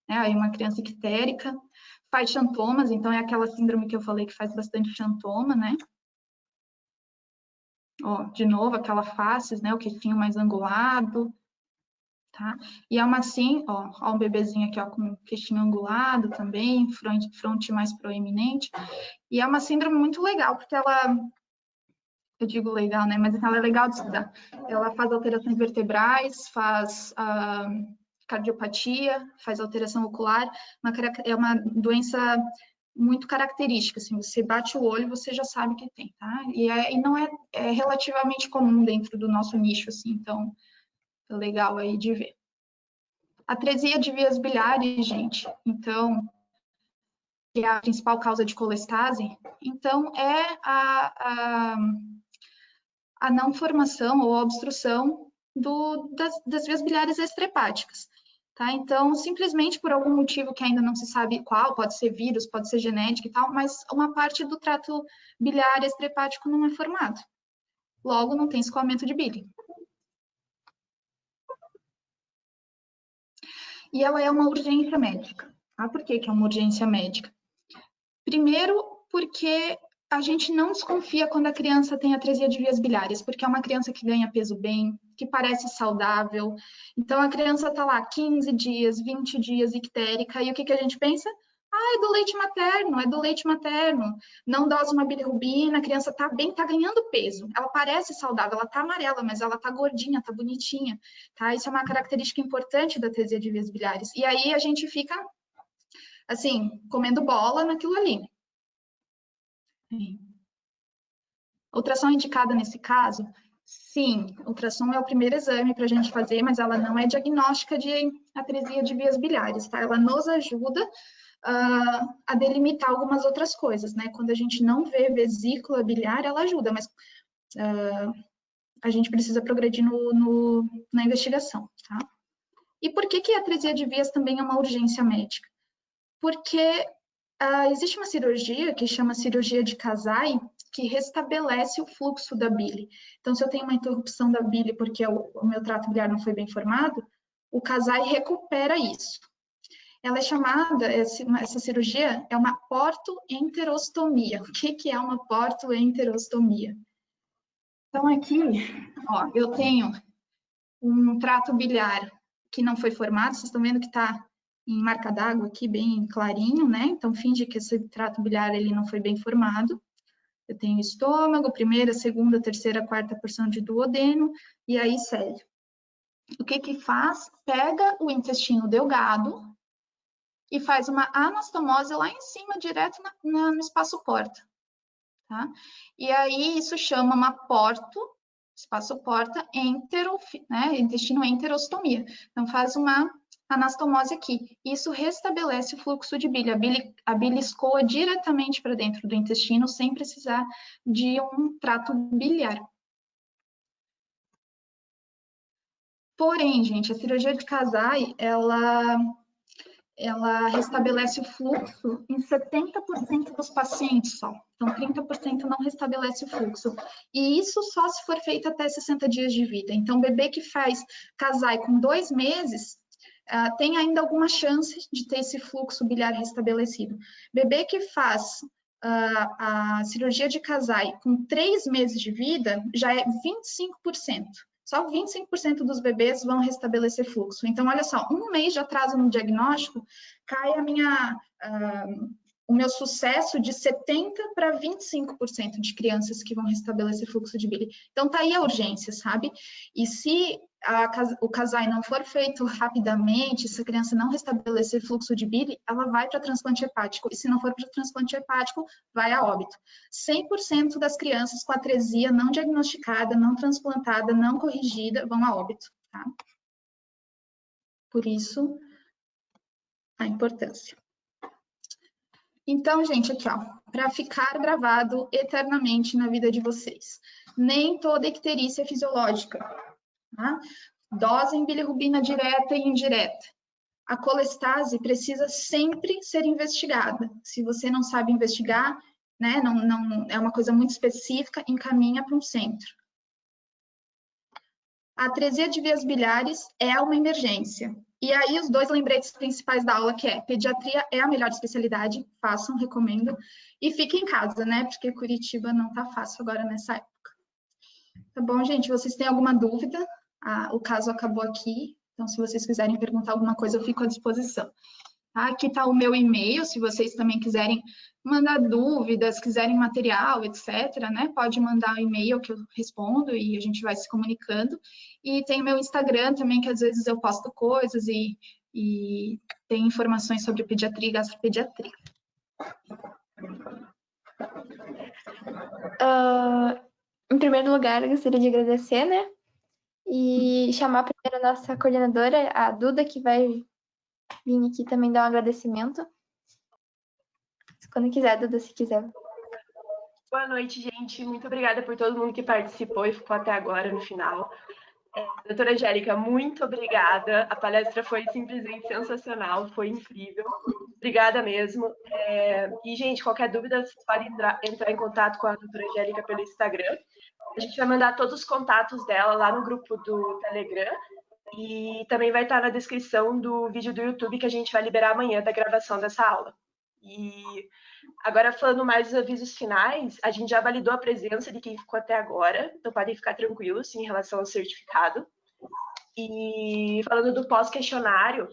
S4: né? Aí uma criança ictérica. Faz xantomas, então é aquela síndrome que eu falei que faz bastante xantoma, né? Ó, de novo, aquela face, né? O queixinho mais angulado. Tá? E é uma assim, ó um bebezinho aqui, ó, com o queixinho angulado também, fronte mais proeminente. E é uma síndrome muito legal, porque ela, eu digo legal, né? Mas ela é legal de estudar. Ela faz alterações vertebrais, faz cardiopatia, faz alteração ocular. É uma doença muito característica, assim, você bate o olho, você já sabe que tem, tá? E não é relativamente comum dentro do nosso nicho, assim, então é legal aí de ver. Atresia de vias bilhares, gente, então, que é a principal causa de colestase, então é a não formação ou obstrução das vias bilhares extrahepáticas. tá? Então, simplesmente por algum motivo que ainda não se sabe qual, pode ser vírus, pode ser genética e tal, mas uma parte do trato biliar extra-hepático não é formado. Logo, não tem escoamento de bile. E ela é uma urgência médica. Ah, por que que é uma urgência médica? Primeiro, porque a gente não desconfia quando a criança tem atresia de vias biliares, porque é uma criança que ganha peso bem, que parece saudável. Então, a criança está lá 15 dias, 20 dias ictérica, e o que que a gente pensa? Ah, é do leite materno, é do leite materno. Não dose uma bilirrubina, a criança está bem, está ganhando peso. Ela parece saudável, ela está amarela, mas ela está gordinha, está bonitinha, tá? Isso é uma característica importante da atresia de vias biliares. E aí a gente fica, assim, comendo bola naquilo ali. Ultrassom indicada nesse caso? Sim, ultrassom é o primeiro exame para a gente fazer, mas ela não é diagnóstica de atresia de vias biliares, tá? Ela nos ajuda a delimitar algumas outras coisas, né? Quando a gente não vê vesícula biliar, ela ajuda, mas a gente precisa progredir na investigação, tá? E por que que a atresia de vias também é uma urgência médica? Porque existe uma cirurgia que chama cirurgia de Kasai, que restabelece o fluxo da bile. Então, se eu tenho uma interrupção da bile porque o meu trato biliar não foi bem formado, o Kasai recupera isso. Ela é chamada, essa cirurgia é uma portoenterostomia. O que que é uma portoenterostomia? Então, aqui, ó, eu tenho um trato biliar que não foi formado, vocês estão vendo que está em marca d'água aqui, bem clarinho, né? Então, finge que esse trato biliar ele não foi bem formado. Eu tenho estômago, primeira, segunda, terceira, quarta porção de duodeno, e aí segue. O que que faz? Pega o intestino delgado e faz uma anastomose lá em cima, direto no espaço porta, tá? E aí isso chama uma espaço porta, né? Intestino enterostomia. Então faz uma anastomose aqui. Isso restabelece o fluxo de bile. A bile escoa diretamente para dentro do intestino sem precisar de um trato biliar. Porém, gente, a cirurgia de Kasai, ela restabelece o fluxo em 70% dos pacientes só. Então, 30% não restabelece o fluxo. E isso só se for feito até 60 dias de vida. Então, bebê que faz Kasai com 2 meses, tem ainda alguma chance de ter esse fluxo biliar restabelecido. Bebê que faz a cirurgia de Kasai com 3 meses de vida, já é 25%. Só 25% dos bebês vão restabelecer fluxo. Então, olha só, 1 mês de atraso no diagnóstico, cai o meu sucesso de 70% para 25% de crianças que vão restabelecer fluxo de bile. Então, tá aí a urgência, sabe? E se o Kasai não for feito rapidamente, se a criança não restabelecer fluxo de bile, ela vai para transplante hepático. E se não for para transplante hepático, vai a óbito. 100% das crianças com atresia não diagnosticada, não transplantada, não corrigida, vão a óbito, tá? Por isso, a importância. Então, gente, aqui, ó, para ficar gravado eternamente na vida de vocês. Nem toda icterícia é fisiológica, tá? Dose em bilirrubina direta e indireta. A colestase precisa sempre ser investigada. Se você não sabe investigar, né, não é uma coisa muito específica, encaminha para um centro. A atresia de vias biliares é uma emergência. E aí os 2 lembretes principais da aula, que é pediatria é a melhor especialidade, façam, recomendo. E fiquem em casa, né, porque Curitiba não tá fácil agora nessa época. Tá bom, gente? Vocês têm alguma dúvida? O caso acabou aqui, então se vocês quiserem perguntar alguma coisa, eu fico à disposição. Tá? Aqui está o meu e-mail, se vocês também quiserem mandar dúvidas, quiserem material, etc., né? Pode mandar um e-mail que eu respondo e a gente vai se comunicando. E tem o meu Instagram também, que às vezes eu posto coisas e tem informações sobre pediatria e gastropediatria.
S1: Em primeiro lugar, eu gostaria de agradecer, né? E chamar primeiro a nossa coordenadora, a Duda, que vai vir aqui também dar um agradecimento. Quando quiser, Duda, se quiser.
S7: Boa noite, gente. Muito obrigada por todo mundo que participou e ficou até agora no final. Doutora Angélica, muito obrigada. A palestra foi simplesmente sensacional, foi incrível. Obrigada mesmo. E, gente, qualquer dúvida, vocês podem entrar em contato com a doutora Angélica pelo Instagram. A gente vai mandar todos os contatos dela lá no grupo do Telegram. E também vai estar na descrição do vídeo do YouTube que a gente vai liberar amanhã da gravação dessa aula. E agora, falando mais dos avisos finais, a gente já validou a presença de quem ficou até agora, então podem ficar tranquilos em relação ao certificado. E falando do pós-questionário,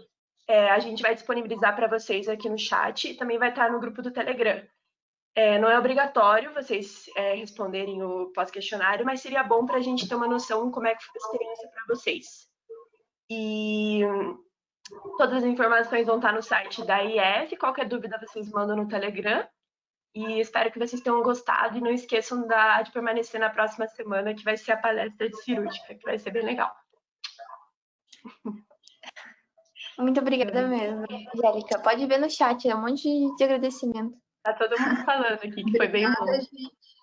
S7: a gente vai disponibilizar para vocês aqui no chat e também vai estar no grupo do Telegram. Não é obrigatório vocês responderem o pós-questionário, mas seria bom para a gente ter uma noção de como é que foi a experiência para vocês. E todas as informações vão estar no site da IF. Qualquer dúvida vocês mandam no Telegram. E espero que vocês tenham gostado. E não esqueçam de permanecer na próxima semana, que vai ser a palestra de cirúrgica, que vai ser bem legal.
S1: Muito obrigada mesmo, Angélica. Pode ver no chat, é um monte de agradecimento.
S7: Tá todo mundo falando aqui, que foi bem bom.
S4: Obrigada, gente.